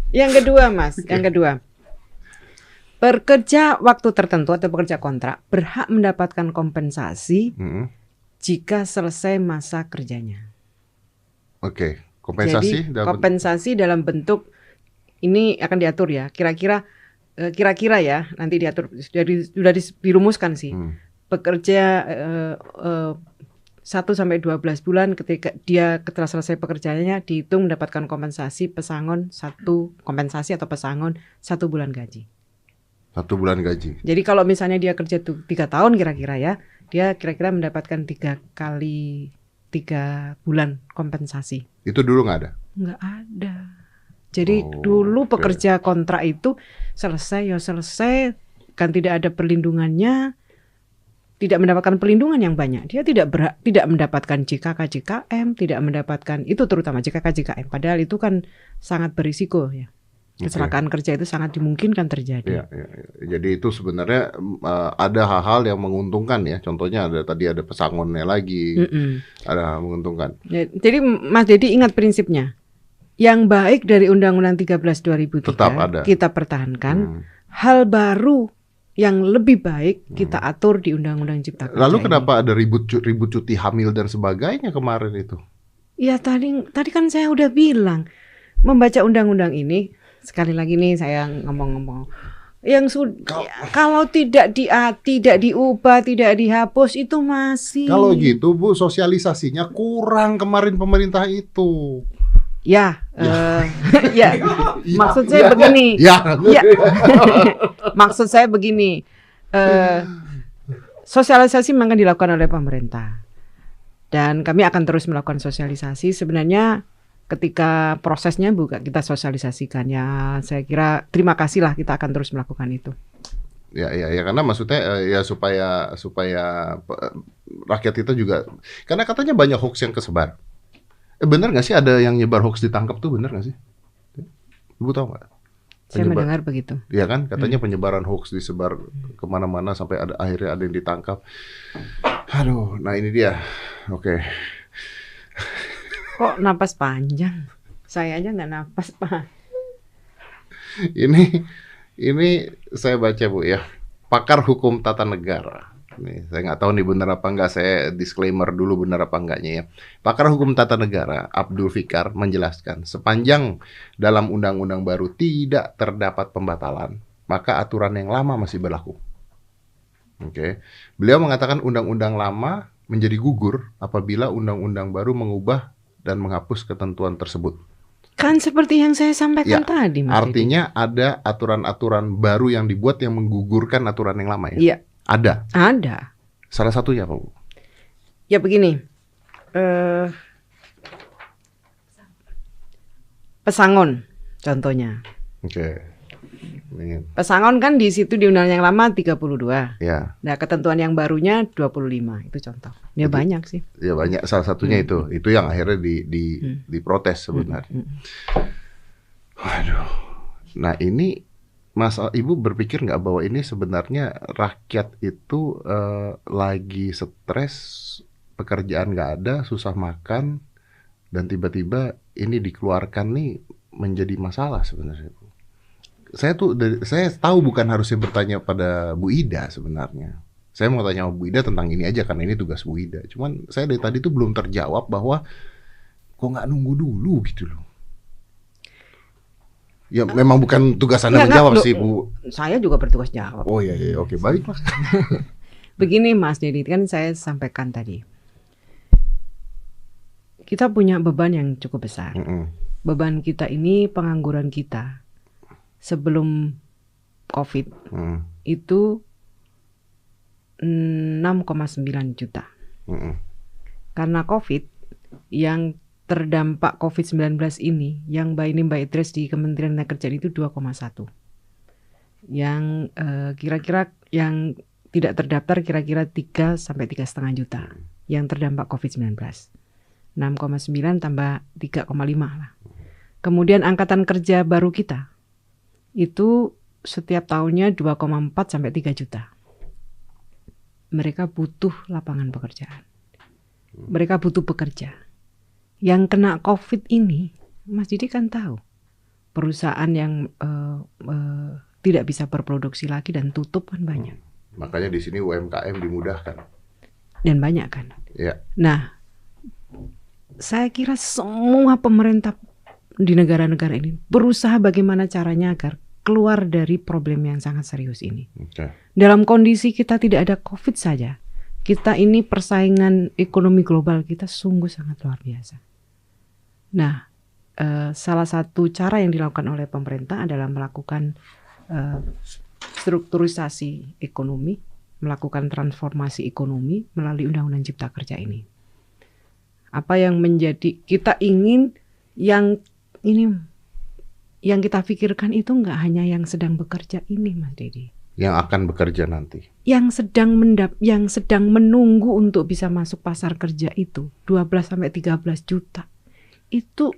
Yang kedua, Mas. Yang kedua. Pekerja waktu tertentu atau pekerja kontrak berhak mendapatkan kompensasi jika selesai masa kerjanya. Oke. Kompensasi? Jadi, kompensasi dalam bentuk ini akan diatur ya. Kira-kira ya, nanti diatur, sudah dirumuskan sih. Pekerja 1-12 bulan ketika dia setelah selesai pekerjaannya dihitung mendapatkan kompensasi pesangon 1 bulan gaji. 1 bulan gaji. Jadi kalau misalnya dia kerja 3 tahun kira-kira ya, dia kira-kira mendapatkan 3 bulan kompensasi. Itu dulu nggak ada? Nggak ada. Jadi dulu pekerja kontrak itu selesai kan tidak ada perlindungannya, tidak mendapatkan perlindungan yang banyak. Dia tidak mendapatkan JKK-JKM, tidak mendapatkan itu terutama JKK-JKM. Padahal itu kan sangat berisiko ya. Kecelakaan kerja itu sangat dimungkinkan terjadi. Ya. Jadi itu sebenarnya ada hal-hal yang menguntungkan ya. Contohnya ada pesangonnya lagi, ada menguntungkan. Jadi Mas Dedi ingat prinsipnya. Yang baik dari Undang-Undang 13 2003 kita pertahankan. Hal baru yang lebih baik kita atur di Undang-Undang Cipta Kerja. Lalu kenapa ada ribut cuti hamil dan sebagainya kemarin itu? Ya tadi kan saya udah bilang, membaca undang-undang ini sekali lagi nih saya ngomong-ngomong. Kalau tidak diubah, tidak dihapus itu masih. Kalau gitu Bu, sosialisasinya kurang kemarin pemerintah itu. Ya, maksud saya begini. Maksud saya begini. Sosialisasi memang dilakukan oleh pemerintah. Dan kami akan terus melakukan sosialisasi. Sebenarnya ketika prosesnya bukan kita sosialisasikan ya. Saya kira terima kasih lah kita akan terus melakukan itu. Ya karena maksudnya ya supaya rakyat kita juga, karena katanya banyak hoax yang kesebar. Bener nggak sih ada yang nyebar hoax ditangkap tuh, bener nggak sih? Ibu tahu nggak? Saya mendengar begitu. Ya kan, katanya penyebaran hoax disebar kemana-mana sampai akhirnya ada yang ditangkap. Aduh, nah ini dia. Oke. Kok napas panjang? Saya aja nggak napas, Pak. Ini saya baca Bu ya, pakar hukum tata negara. Nih, saya nggak tahu nih benar apa nggak, saya disclaimer dulu benar apa enggaknya ya. Pakar hukum tata negara Abdul Fikar menjelaskan, sepanjang dalam undang-undang baru tidak terdapat pembatalan, maka aturan yang lama masih berlaku. Oke. Beliau mengatakan undang-undang lama menjadi gugur apabila undang-undang baru mengubah dan menghapus ketentuan tersebut. Kan seperti yang saya sampaikan tadi, Mas. Artinya ada aturan-aturan baru yang dibuat yang menggugurkan aturan yang lama ya? Iya. Ada. Salah satunya apa, Bu? Ya begini, pesangon contohnya. Oke. Pesangon kan di situ di undang yang lama 32. Ya. Nah, ketentuan yang barunya 25. Itu contoh. Ya itu, banyak sih. Ya banyak, salah satunya itu. Itu yang akhirnya diprotes sebenarnya. Waduh. Nah, ini Ibu berpikir nggak bahwa ini sebenarnya rakyat itu lagi stres, pekerjaan nggak ada, susah makan, dan tiba-tiba ini dikeluarkan nih menjadi masalah sebenarnya, Bu. Saya tahu bukan harusnya bertanya pada Bu Ida sebenarnya. Saya mau tanya sama Bu Ida tentang ini aja karena ini tugas Bu Ida. Cuman saya dari tadi tuh belum terjawab bahwa kok nggak nunggu dulu gitu loh. Ya memang bukan tugas Anda menjawab sih, Bu. Saya juga bertugas jawab. Oh iya, oke, baiklah. Begini Mas Dedi, kan saya sampaikan tadi. Kita punya beban yang cukup besar. Beban kita ini pengangguran kita. Sebelum COVID itu 6,9 juta. Karena COVID, yang terdampak COVID-19 ini, yang Mbak Idris di Kementerian Tenagankerjaan itu 2,1. Yang kira-kira yang tidak terdaftar kira-kira 3 sampai 3,5 juta yang terdampak COVID-19. 6,9 tambah 3,5 lah. Kemudian angkatan kerja baru kita itu setiap tahunnya 2,4 sampai 3 juta. Mereka butuh lapangan pekerjaan. Mereka butuh bekerja. Yang kena COVID ini, Mas Didi kan tahu, perusahaan yang tidak bisa berproduksi lagi dan tutup kan banyak. Makanya di sini UMKM dimudahkan. Dan banyak kan. Ya. Nah, saya kira semua pemerintah di negara-negara ini berusaha bagaimana caranya agar keluar dari problem yang sangat serius ini. Dalam kondisi kita tidak ada COVID saja, kita ini persaingan ekonomi global kita sungguh sangat luar biasa. Nah, salah satu cara yang dilakukan oleh pemerintah adalah melakukan strukturisasi ekonomi, melakukan transformasi ekonomi melalui Undang-Undang Cipta Kerja ini. Apa yang menjadi kita ingin yang kita pikirkan itu nggak hanya yang sedang bekerja ini, Mas Dedi. Yang akan bekerja nanti. Yang sedang menunggu untuk bisa masuk pasar kerja itu 12 sampai 13 juta. Itu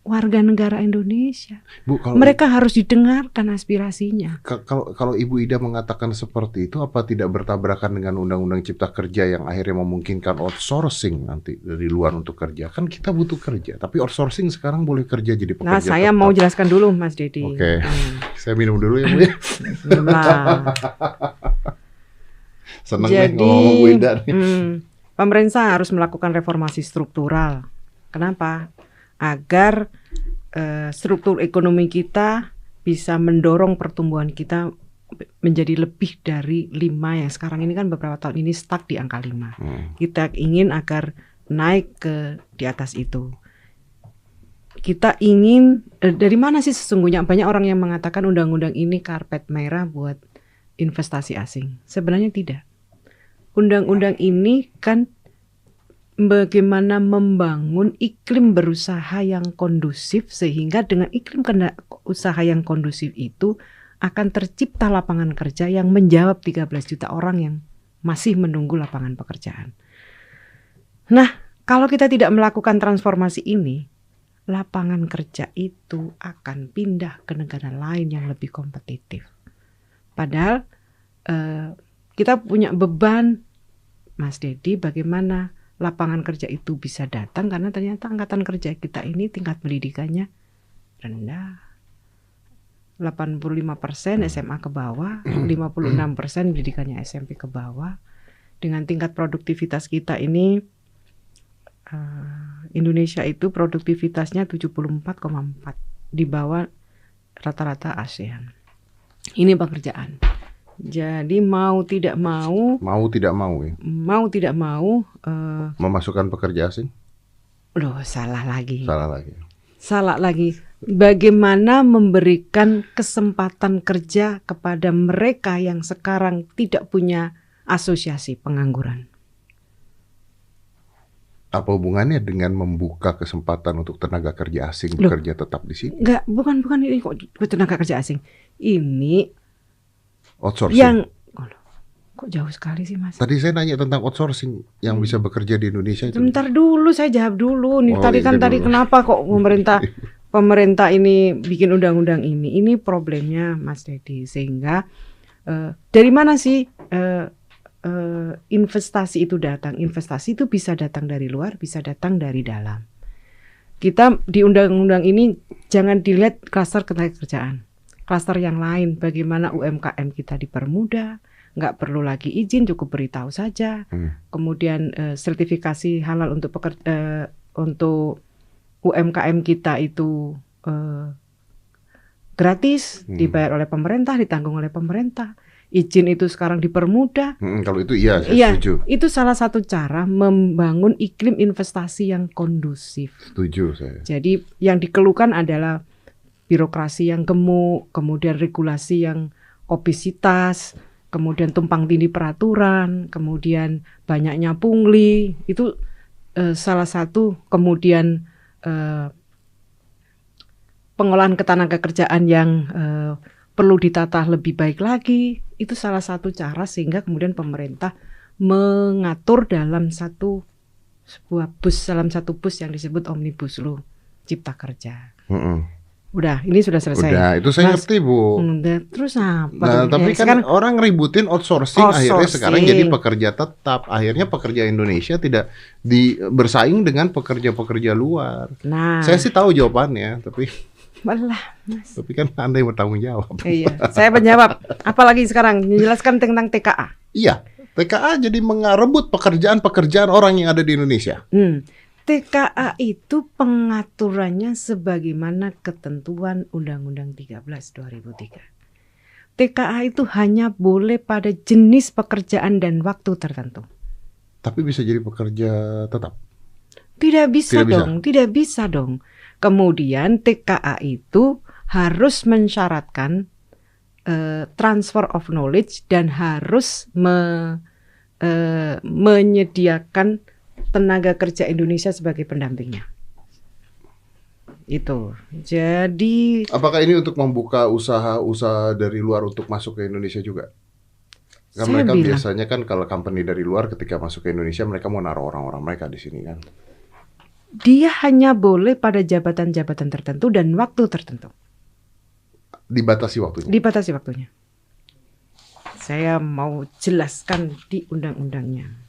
warga negara Indonesia. Bu, mereka harus didengarkan aspirasinya. Kalau Ibu Ida mengatakan seperti itu, apa tidak bertabrakan dengan Undang-Undang Cipta Kerja yang akhirnya memungkinkan outsourcing nanti dari luar untuk kerja? Kan kita butuh kerja, tapi outsourcing sekarang boleh kerja jadi pekerja. Nah, saya mau jelaskan dulu, Mas Dedi. Oke. Saya minum dulu ya, Bu ya. Senang nih ngomong Bu Ida nih. Pemerintah harus melakukan reformasi struktural. Kenapa? Agar struktur ekonomi kita bisa mendorong pertumbuhan kita menjadi lebih dari 5 yang sekarang ini kan beberapa tahun ini stuck di angka 5. Kita ingin agar naik ke di atas itu. Kita ingin dari mana sih sesungguhnya? Banyak orang yang mengatakan undang-undang ini karpet merah buat investasi asing. Sebenarnya tidak. Undang-undang ini kan bagaimana membangun iklim berusaha yang kondusif, sehingga dengan iklim usaha yang kondusif itu akan tercipta lapangan kerja yang menjawab 13 juta orang yang masih menunggu lapangan pekerjaan. Nah, kalau kita tidak melakukan transformasi ini, lapangan kerja itu akan pindah ke negara lain yang lebih kompetitif. Padahal kita punya beban, Mas Dedi, bagaimana lapangan kerja itu bisa datang karena ternyata angkatan kerja kita ini tingkat pendidikannya rendah. 85% SMA ke bawah, 56% pendidikannya SMP ke bawah. Dengan tingkat produktivitas kita ini, Indonesia itu produktivitasnya 74,4, di bawah rata-rata ASEAN. Ini pekerjaan. Jadi mau tidak mau memasukkan pekerja asing. Loh, salah lagi. Bagaimana memberikan kesempatan kerja kepada mereka yang sekarang tidak punya asosiasi pengangguran? Apa hubungannya dengan membuka kesempatan untuk tenaga kerja asing bekerja tetap di sini? Enggak, bukan ini kok tenaga kerja asing. Ini outsourcing. Kok jauh sekali sih, Mas? Tadi saya nanya tentang outsourcing yang bisa bekerja di Indonesia itu. Sebentar dulu, saya jawab dulu. Nih, tadi kenapa kok pemerintah ini bikin undang-undang ini? Ini problemnya, Mas Dedi. Sehingga dari mana sih investasi itu datang? Investasi itu bisa datang dari luar, bisa datang dari dalam. Kita di undang-undang ini jangan dilihat klaster ketenagakerjaan. Klaster yang lain, bagaimana UMKM kita dipermudah, nggak perlu lagi izin, cukup beritahu saja. Kemudian sertifikasi halal untuk UMKM kita itu gratis, dibayar oleh pemerintah, ditanggung oleh pemerintah. Izin itu sekarang dipermudah. Kalau itu iya, saya setuju. Itu salah satu cara membangun iklim investasi yang kondusif. Setuju saya. Jadi yang dikeluhkan adalah birokrasi yang gemuk, kemudian regulasi yang obesitas, kemudian tumpang tindih peraturan, kemudian banyaknya pungli. Itu salah satu. Kemudian pengolahan ketenagakerjaan yang perlu ditata lebih baik lagi. Itu salah satu cara sehingga kemudian pemerintah mengatur dalam satu bus yang disebut Omnibus Law Cipta Kerja. Udah, ini sudah selesai. Udah, itu saya ngerti, Bu. Terus apa? Nah, tapi kan orang ributin outsourcing, akhirnya sekarang jadi pekerja tetap. Akhirnya pekerja Indonesia tidak bersaing dengan pekerja-pekerja luar. Nah, saya sih tahu jawabannya, tapi Mas. Tapi kan Anda yang bertanggung jawab. Iya, saya menjawab. Apalagi sekarang menjelaskan tentang TKA. Iya, TKA jadi merebut pekerjaan orang yang ada di Indonesia. TKA itu pengaturannya sebagaimana ketentuan Undang-Undang 13 2003. TKA itu hanya boleh pada jenis pekerjaan dan waktu tertentu. Tapi bisa jadi pekerja tetap? Tidak bisa dong. Kemudian TKA itu harus mensyaratkan transfer of knowledge dan harus menyediakan tenaga kerja Indonesia sebagai pendampingnya. Itu. Jadi apakah ini untuk membuka usaha-usaha dari luar untuk masuk ke Indonesia juga? Kan mereka biasanya kan kalau company dari luar ketika masuk ke Indonesia mereka mau naruh orang-orang mereka di sini kan. Dia hanya boleh pada jabatan-jabatan tertentu dan waktu tertentu. Dibatasi waktunya. Dibatasi waktunya. Saya mau jelaskan di undang-undangnya.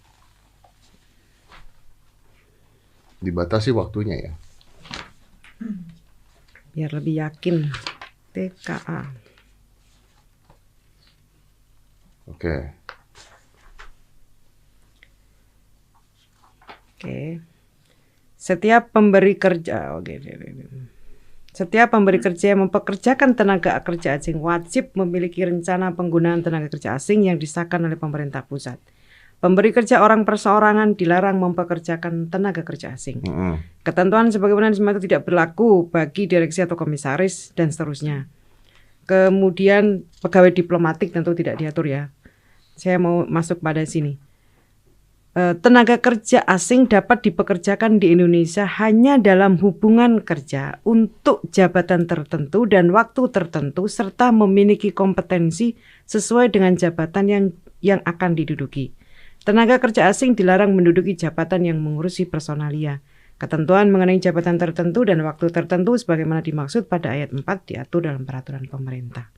Dibatasi waktunya ya. Biar lebih yakin. TKA. Oke. Setiap pemberi kerja yang mempekerjakan tenaga kerja asing wajib memiliki rencana penggunaan tenaga kerja asing yang disahkan oleh pemerintah pusat. Pemberi kerja orang perseorangan dilarang mempekerjakan tenaga kerja asing. Ketentuan sebagaimana itu tidak berlaku bagi direksi atau komisaris dan seterusnya. Kemudian pegawai diplomatik tentu tidak diatur ya. Saya mau masuk pada sini. tenaga kerja asing dapat dipekerjakan di Indonesia hanya dalam hubungan kerja untuk jabatan tertentu dan waktu tertentu serta memiliki kompetensi sesuai dengan jabatan yang akan diduduki. Tenaga kerja asing dilarang menduduki jabatan yang mengurusi personalia. Ketentuan mengenai jabatan tertentu dan waktu tertentu sebagaimana dimaksud pada ayat 4 diatur dalam peraturan pemerintah.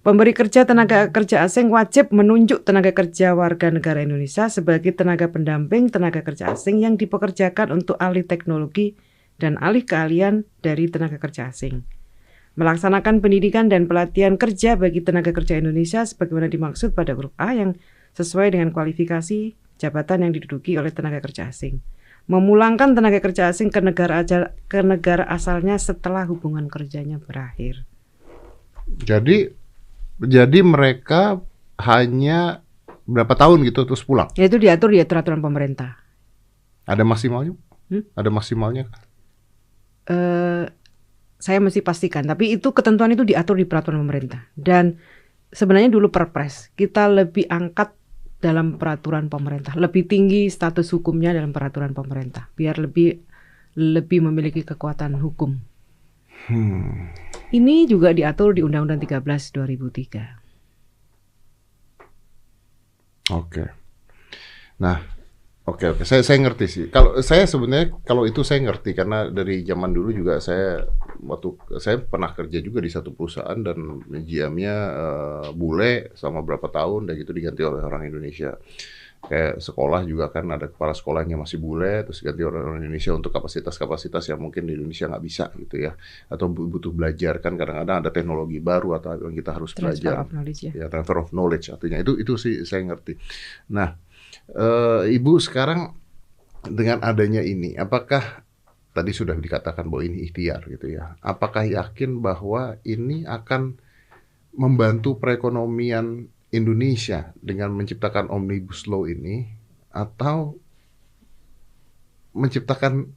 Pemberi kerja tenaga kerja asing wajib menunjuk tenaga kerja warga negara Indonesia sebagai tenaga pendamping tenaga kerja asing yang dipekerjakan untuk alih teknologi dan alih keahlian dari tenaga kerja asing. Melaksanakan pendidikan dan pelatihan kerja bagi tenaga kerja Indonesia sebagaimana dimaksud pada huruf A yang sesuai dengan kualifikasi jabatan yang diduduki oleh tenaga kerja asing. Memulangkan tenaga kerja asing ke negara asalnya setelah hubungan kerjanya berakhir. Jadi mereka hanya berapa tahun gitu terus pulang? Ya, itu diatur di peraturan pemerintah. Ada maksimalnya? Ada maksimalnya? Saya mesti pastikan, tapi itu ketentuan itu diatur di peraturan pemerintah. Dan sebenarnya dulu Perpres kita lebih angkat dalam peraturan pemerintah, lebih tinggi status hukumnya dalam peraturan pemerintah, biar lebih memiliki kekuatan hukum. Ini juga diatur di Undang-Undang 13 2003. Oke. Nah, oke. Saya ngerti sih. Kalau saya sebenarnya kalau itu saya ngerti karena dari zaman dulu juga saya pernah kerja juga di satu perusahaan dan GM-nya bule sama berapa tahun dan gitu diganti oleh orang Indonesia. Kayak sekolah juga kan ada kepala sekolahnya masih bule terus ganti orang Indonesia untuk kapasitas-kapasitas yang mungkin di Indonesia nggak bisa gitu ya, atau butuh belajar kan kadang-kadang ada teknologi baru atau yang kita harus belajar ya transfer of knowledge artinya itu sih saya ngerti. Nah, Ibu sekarang dengan adanya ini apakah tadi sudah dikatakan bahwa ini ikhtiar gitu ya, apakah yakin bahwa ini akan membantu perekonomian Indonesia dengan menciptakan Omnibus Law ini atau menciptakan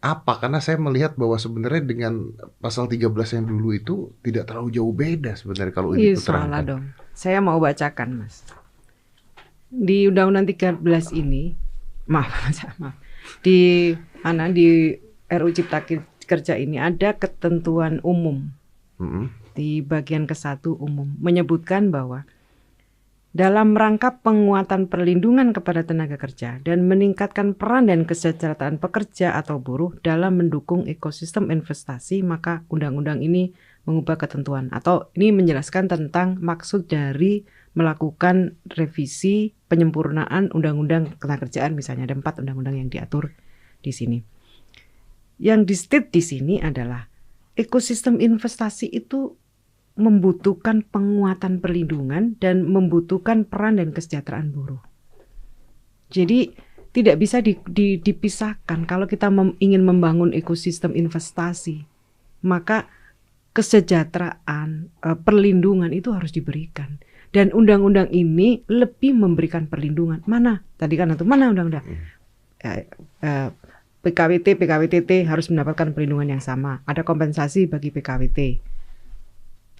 apa? Karena saya melihat bahwa sebenarnya dengan pasal 13 yang dulu itu tidak terlalu jauh beda sebenarnya kalau ini diterangkan. Salah dong. Saya mau bacakan, Mas. Di Undang-Undang 13 ini, maaf. Di RUU Cipta Kerja ini ada ketentuan umum. Di bagian ke-1 umum menyebutkan bahwa dalam rangka penguatan perlindungan kepada tenaga kerja dan meningkatkan peran dan kesejahteraan pekerja atau buruh dalam mendukung ekosistem investasi, maka undang-undang ini mengubah ketentuan atau ini menjelaskan tentang maksud dari melakukan revisi penyempurnaan undang-undang ketenagakerjaan, misalnya ada 4 undang-undang yang diatur di sini. Yang di-state di sini adalah ekosistem investasi itu membutuhkan penguatan perlindungan dan membutuhkan peran dan kesejahteraan buruh. Jadi tidak bisa dipisahkan. Kalau kita ingin membangun ekosistem investasi, maka kesejahteraan, perlindungan itu harus diberikan. Dan undang-undang ini lebih memberikan perlindungan. Mana? Tadi kan itu mana undang-undang? PKWT, PKWTT harus mendapatkan perlindungan yang sama. Ada kompensasi bagi PKWT.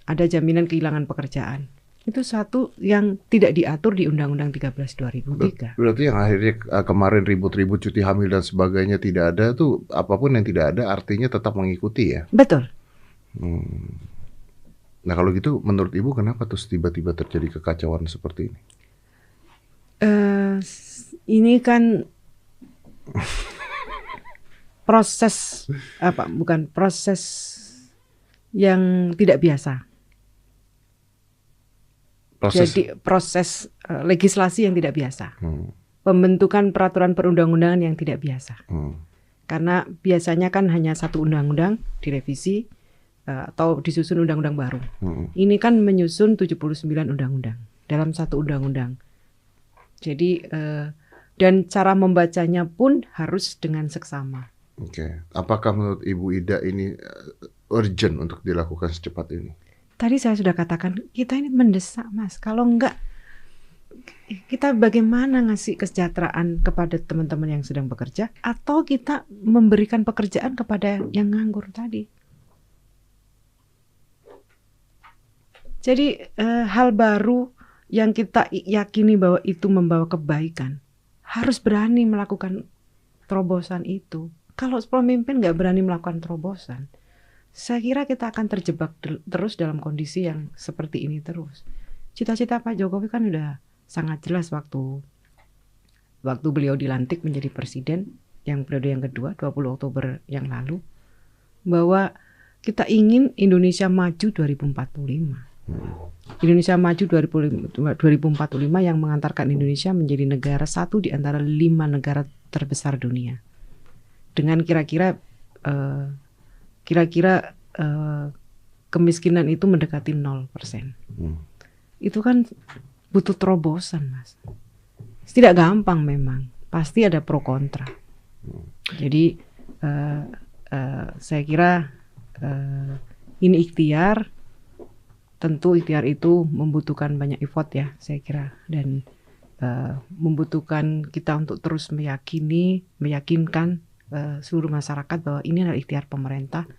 Ada jaminan kehilangan pekerjaan. Itu satu yang tidak diatur di Undang-Undang 13 2003. Berarti yang akhirnya kemarin ribut-ribut cuti hamil dan sebagainya tidak ada tuh, apapun yang tidak ada artinya tetap mengikuti ya? Betul. Nah kalau gitu menurut Ibu kenapa terus tiba-tiba terjadi kekacauan seperti ini? Ini kan proses proses yang tidak biasa. Jadi proses legislasi yang tidak biasa. Pembentukan peraturan perundang-undangan yang tidak biasa. Karena biasanya kan hanya satu undang-undang direvisi atau disusun undang-undang baru. Ini kan menyusun 79 undang-undang dalam satu undang-undang. Jadi dan cara membacanya pun harus dengan seksama. Oke. Apakah menurut Ibu Ida ini urgent untuk dilakukan secepat ini? Tadi saya sudah katakan kita ini mendesak, Mas. Kalau enggak, kita bagaimana ngasih kesejahteraan kepada teman-teman yang sedang bekerja atau kita memberikan pekerjaan kepada yang nganggur tadi. Jadi hal baru yang kita yakini bahwa itu membawa kebaikan harus berani melakukan terobosan itu. Kalau pemimpin nggak berani melakukan terobosan, saya kira kita akan terjebak terus dalam kondisi yang seperti ini terus. Cita-cita Pak Jokowi kan udah sangat jelas waktu beliau dilantik menjadi presiden yang periode yang kedua 20 Oktober yang lalu, bahwa kita ingin Indonesia maju 2045. Indonesia maju 2045 yang mengantarkan Indonesia menjadi negara satu di antara 5 negara terbesar dunia. Dengan kira-kira kemiskinan itu mendekati 0%. Itu kan butuh terobosan, Mas. Tidak gampang memang, pasti ada pro kontra. Jadi saya kira ini ikhtiar. Tentu ikhtiar itu membutuhkan banyak effort ya, saya kira, dan membutuhkan kita untuk terus meyakinkan seluruh masyarakat bahwa ini adalah ikhtiar pemerintah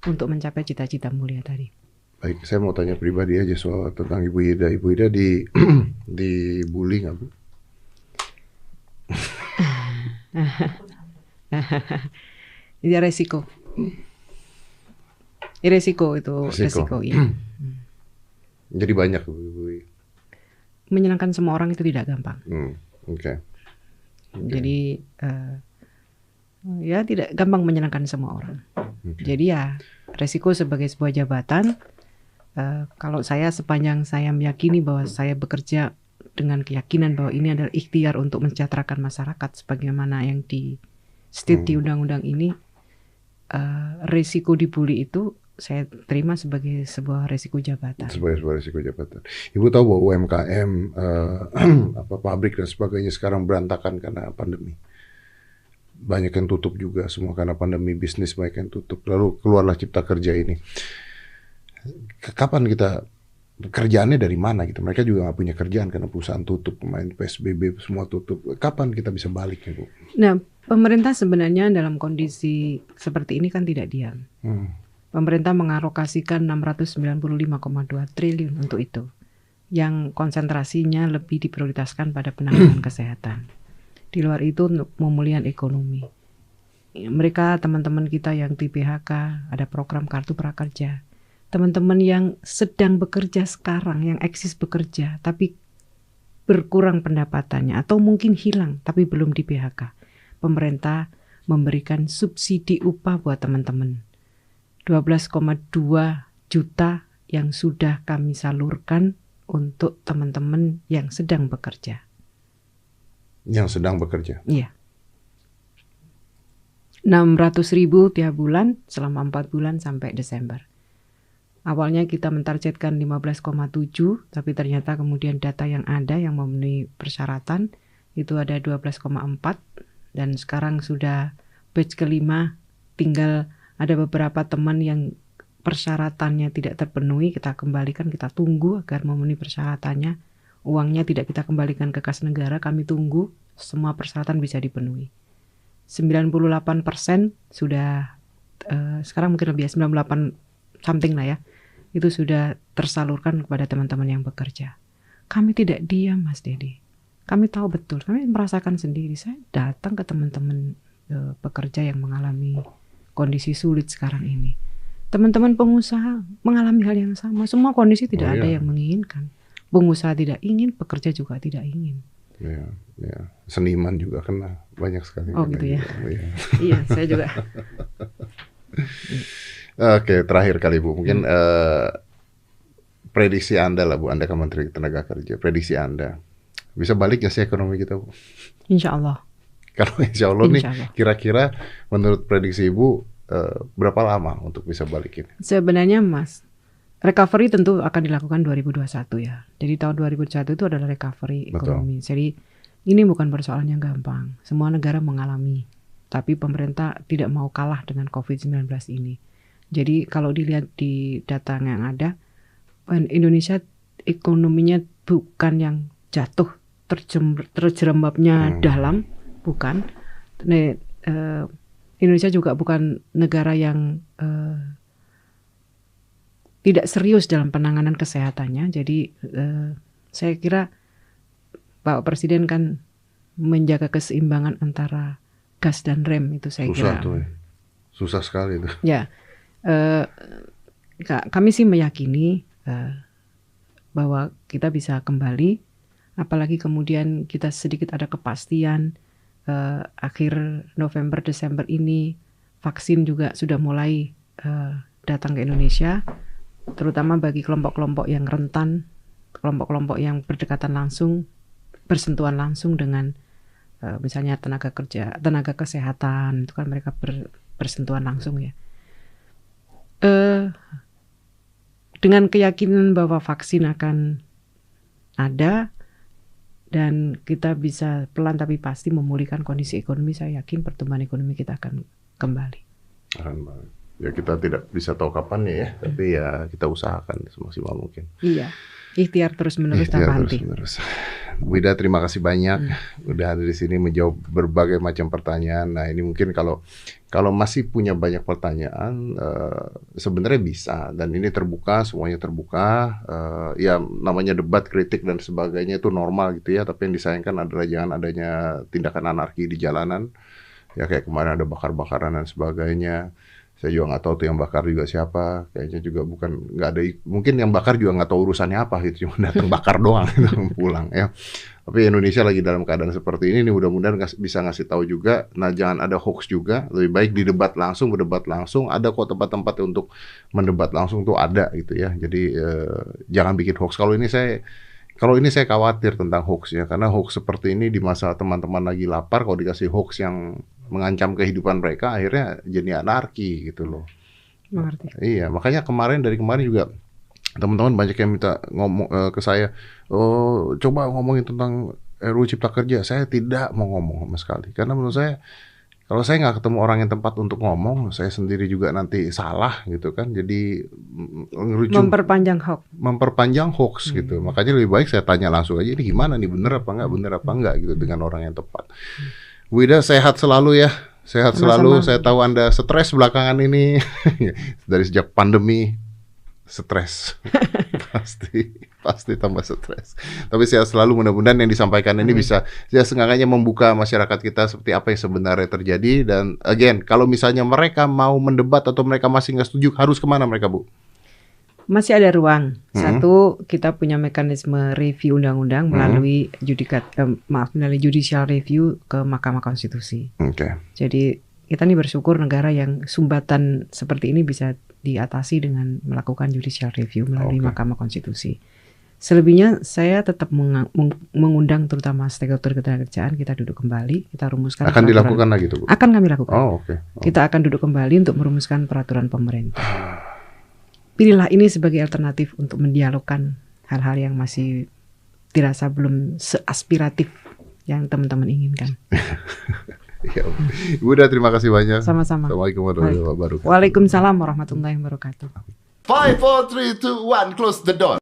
untuk mencapai cita-cita mulia tadi. Baik, saya mau tanya pribadi aja soal tentang Ibu Ida. Ibu Ida dibully nggak, Bu? Ini resiko. Resiko ya. Jadi banyak Bu. Menyenangkan semua orang itu tidak gampang. Okay. Jadi ya tidak gampang menyenangkan semua orang. Jadi ya resiko sebagai sebuah jabatan. Kalau saya sepanjang saya meyakini bahwa saya bekerja dengan keyakinan bahwa ini adalah ikhtiar untuk mensejahterakan masyarakat sebagaimana yang di state di undang-undang ini, resiko dibully itu saya terima sebagai sebuah resiko jabatan. Sebagai sebuah resiko jabatan. Ibu tahu bahwa UMKM, pabrik dan sebagainya sekarang berantakan karena pandemi. Banyak yang tutup juga, semua karena pandemi, bisnis banyak yang tutup. Lalu keluarlah Cipta Kerja ini. Kapan kita, kerjaannya dari mana gitu? Mereka juga nggak punya kerjaan karena perusahaan tutup, pemain PSBB semua tutup. Kapan kita bisa balik ya, Bu? Nah, pemerintah sebenarnya dalam kondisi seperti ini kan tidak diam. Pemerintah mengalokasikan 695,2 triliun untuk itu, yang konsentrasinya lebih diprioritaskan pada penanganan kesehatan. Di luar itu untuk pemulihan ekonomi. Mereka teman-teman kita yang di PHK, ada program kartu prakerja. Teman-teman yang sedang bekerja sekarang, yang eksis bekerja tapi berkurang pendapatannya atau mungkin hilang tapi belum di PHK. Pemerintah memberikan subsidi upah buat teman-teman. 12,2 juta yang sudah kami salurkan untuk teman-teman yang sedang bekerja. Yang sedang bekerja? Iya. 600.000 tiap bulan selama 4 bulan sampai Desember. Awalnya kita mentargetkan 15,7, tapi ternyata kemudian data yang ada yang memenuhi persyaratan itu ada 12,4, dan sekarang sudah batch kelima, tinggal ada beberapa teman yang persyaratannya tidak terpenuhi, kita kembalikan, kita tunggu agar memenuhi persyaratannya. Uangnya tidak kita kembalikan ke kas negara, kami tunggu semua persyaratan bisa dipenuhi. 98% sudah, sekarang mungkin lebih 98 something lah ya, itu sudah tersalurkan kepada teman-teman yang bekerja. Kami tidak diam, Mas Dedi. Kami tahu betul, kami merasakan sendiri. Saya datang ke teman-teman pekerja yang mengalami kondisi sulit sekarang ini. Teman-teman pengusaha mengalami hal yang sama. Semua kondisi tidak ada yang menginginkan. Pengusaha tidak ingin, pekerja juga tidak ingin. Ya. Seniman juga kena banyak sekali. Oh gitu ya. Iya, saya juga. Oke, terakhir kali Bu, mungkin prediksi Anda lah Bu, Anda kan Menteri Tenaga Kerja, prediksi Anda bisa balik nggak sih ekonomi kita Bu? Insya Allah. Kalau insya Allah nih, kira-kira menurut prediksi Ibu berapa lama untuk bisa balik ini? Sebenarnya Mas, recovery tentu akan dilakukan 2021 ya. Jadi tahun 2021 itu adalah recovery ekonomi. Jadi ini bukan persoalan yang gampang. Semua negara mengalami. Tapi pemerintah tidak mau kalah dengan COVID-19 ini. Jadi kalau dilihat di data yang ada, Indonesia ekonominya bukan yang jatuh terjerembabnya dalam, bukan. Indonesia juga bukan negara yang tidak serius dalam penanganan kesehatannya. Jadi saya kira Pak Presiden kan menjaga keseimbangan antara gas dan rem itu saya Susah kira. tuh ya. Susah sekali itu. Ya, kami sih meyakini bahwa kita bisa kembali, apalagi kemudian kita sedikit ada kepastian akhir November Desember ini vaksin juga sudah mulai datang ke Indonesia, terutama bagi kelompok-kelompok yang rentan, kelompok-kelompok yang berdekatan langsung, bersentuhan langsung dengan misalnya tenaga kerja, tenaga kesehatan, itu kan mereka bersentuhan langsung ya. Dengan keyakinan bahwa vaksin akan ada dan kita bisa pelan tapi pasti memulihkan kondisi ekonomi, saya yakin pertumbuhan ekonomi kita akan kembali. Ya kita tidak bisa tahu kapan ya, tapi ya kita usahakan semaksimal mungkin. Iya, ikhtiar terus-menerus tanpa henti. Bu Ida, terima kasih banyak udah hadir di sini menjawab berbagai macam pertanyaan. Nah ini mungkin kalau masih punya banyak pertanyaan, sebenarnya bisa, dan ini terbuka, semuanya terbuka. Ya namanya debat, kritik dan sebagainya itu normal gitu ya. Tapi yang disayangkan adalah jangan adanya tindakan anarki di jalanan. Ya kayak kemarin ada bakar-bakaran dan sebagainya. Saya juga nggak tahu tuh yang bakar juga siapa. Kayaknya juga nggak ada. Mungkin yang bakar juga nggak tahu urusannya apa gitu. Cuma datang bakar doang gitu, pulang ya. Tapi Indonesia lagi dalam keadaan seperti ini. Mudah-mudahan bisa ngasih tahu juga. Nah jangan ada hoax juga. Lebih baik berdebat langsung. Ada kok tempat-tempat untuk mendebat langsung tuh ada gitu ya. Jadi jangan bikin hoax. Kalau ini saya khawatir tentang hoax ya. Karena hoax seperti ini di masa teman-teman lagi lapar, kalau dikasih hoax yang mengancam kehidupan mereka, akhirnya jadi anarki gitu loh. Mengerti. Iya, makanya dari kemarin juga teman-teman banyak yang minta ngomong ke saya, oh coba ngomongin tentang RUU Cipta Kerja. Saya tidak mau ngomong sama sekali, karena menurut saya kalau saya nggak ketemu orang yang tepat untuk ngomong, saya sendiri juga nanti salah gitu kan. Jadi memperpanjang hoax gitu. Makanya lebih baik saya tanya langsung aja, ini gimana nih, bener apa enggak gitu dengan orang yang tepat. Bu Ida, sehat selalu ya. Sehat selalu. Saya tahu Anda stres belakangan ini. Dari sejak pandemi, stres. Pasti tambah stres. Tapi sehat selalu, mudah-mudahan yang disampaikan ini bisa ya seenggaknya membuka masyarakat kita seperti apa yang sebenarnya terjadi. Dan again, kalau misalnya mereka mau mendebat atau mereka masih nggak setuju, harus kemana mereka, Bu? Masih ada ruang. Satu, kita punya mekanisme review undang-undang melalui melalui judicial review ke Mahkamah Konstitusi. Jadi kita ini bersyukur negara yang sumbatan seperti ini bisa diatasi dengan melakukan judicial review melalui Mahkamah Konstitusi. Selebihnya saya tetap mengundang terutama stakeholder ketenagakerjaan, kita duduk kembali, kita rumuskan. Akan dilakukan lagi tuh, Bu? Akan kami lakukan. Kita akan duduk kembali untuk merumuskan peraturan pemerintah. Pilihlah ini sebagai alternatif untuk mendialogkan hal-hal yang masih dirasa belum seaspiratif yang teman-teman inginkan. Ya, Ibu Ida, terima kasih banyak. Sama-sama. Assalamualaikum warahmatullahi wabarakatuh. Waalaikumsalam warahmatullahi wabarakatuh. 5, 4, 3, 2, 1, close the door.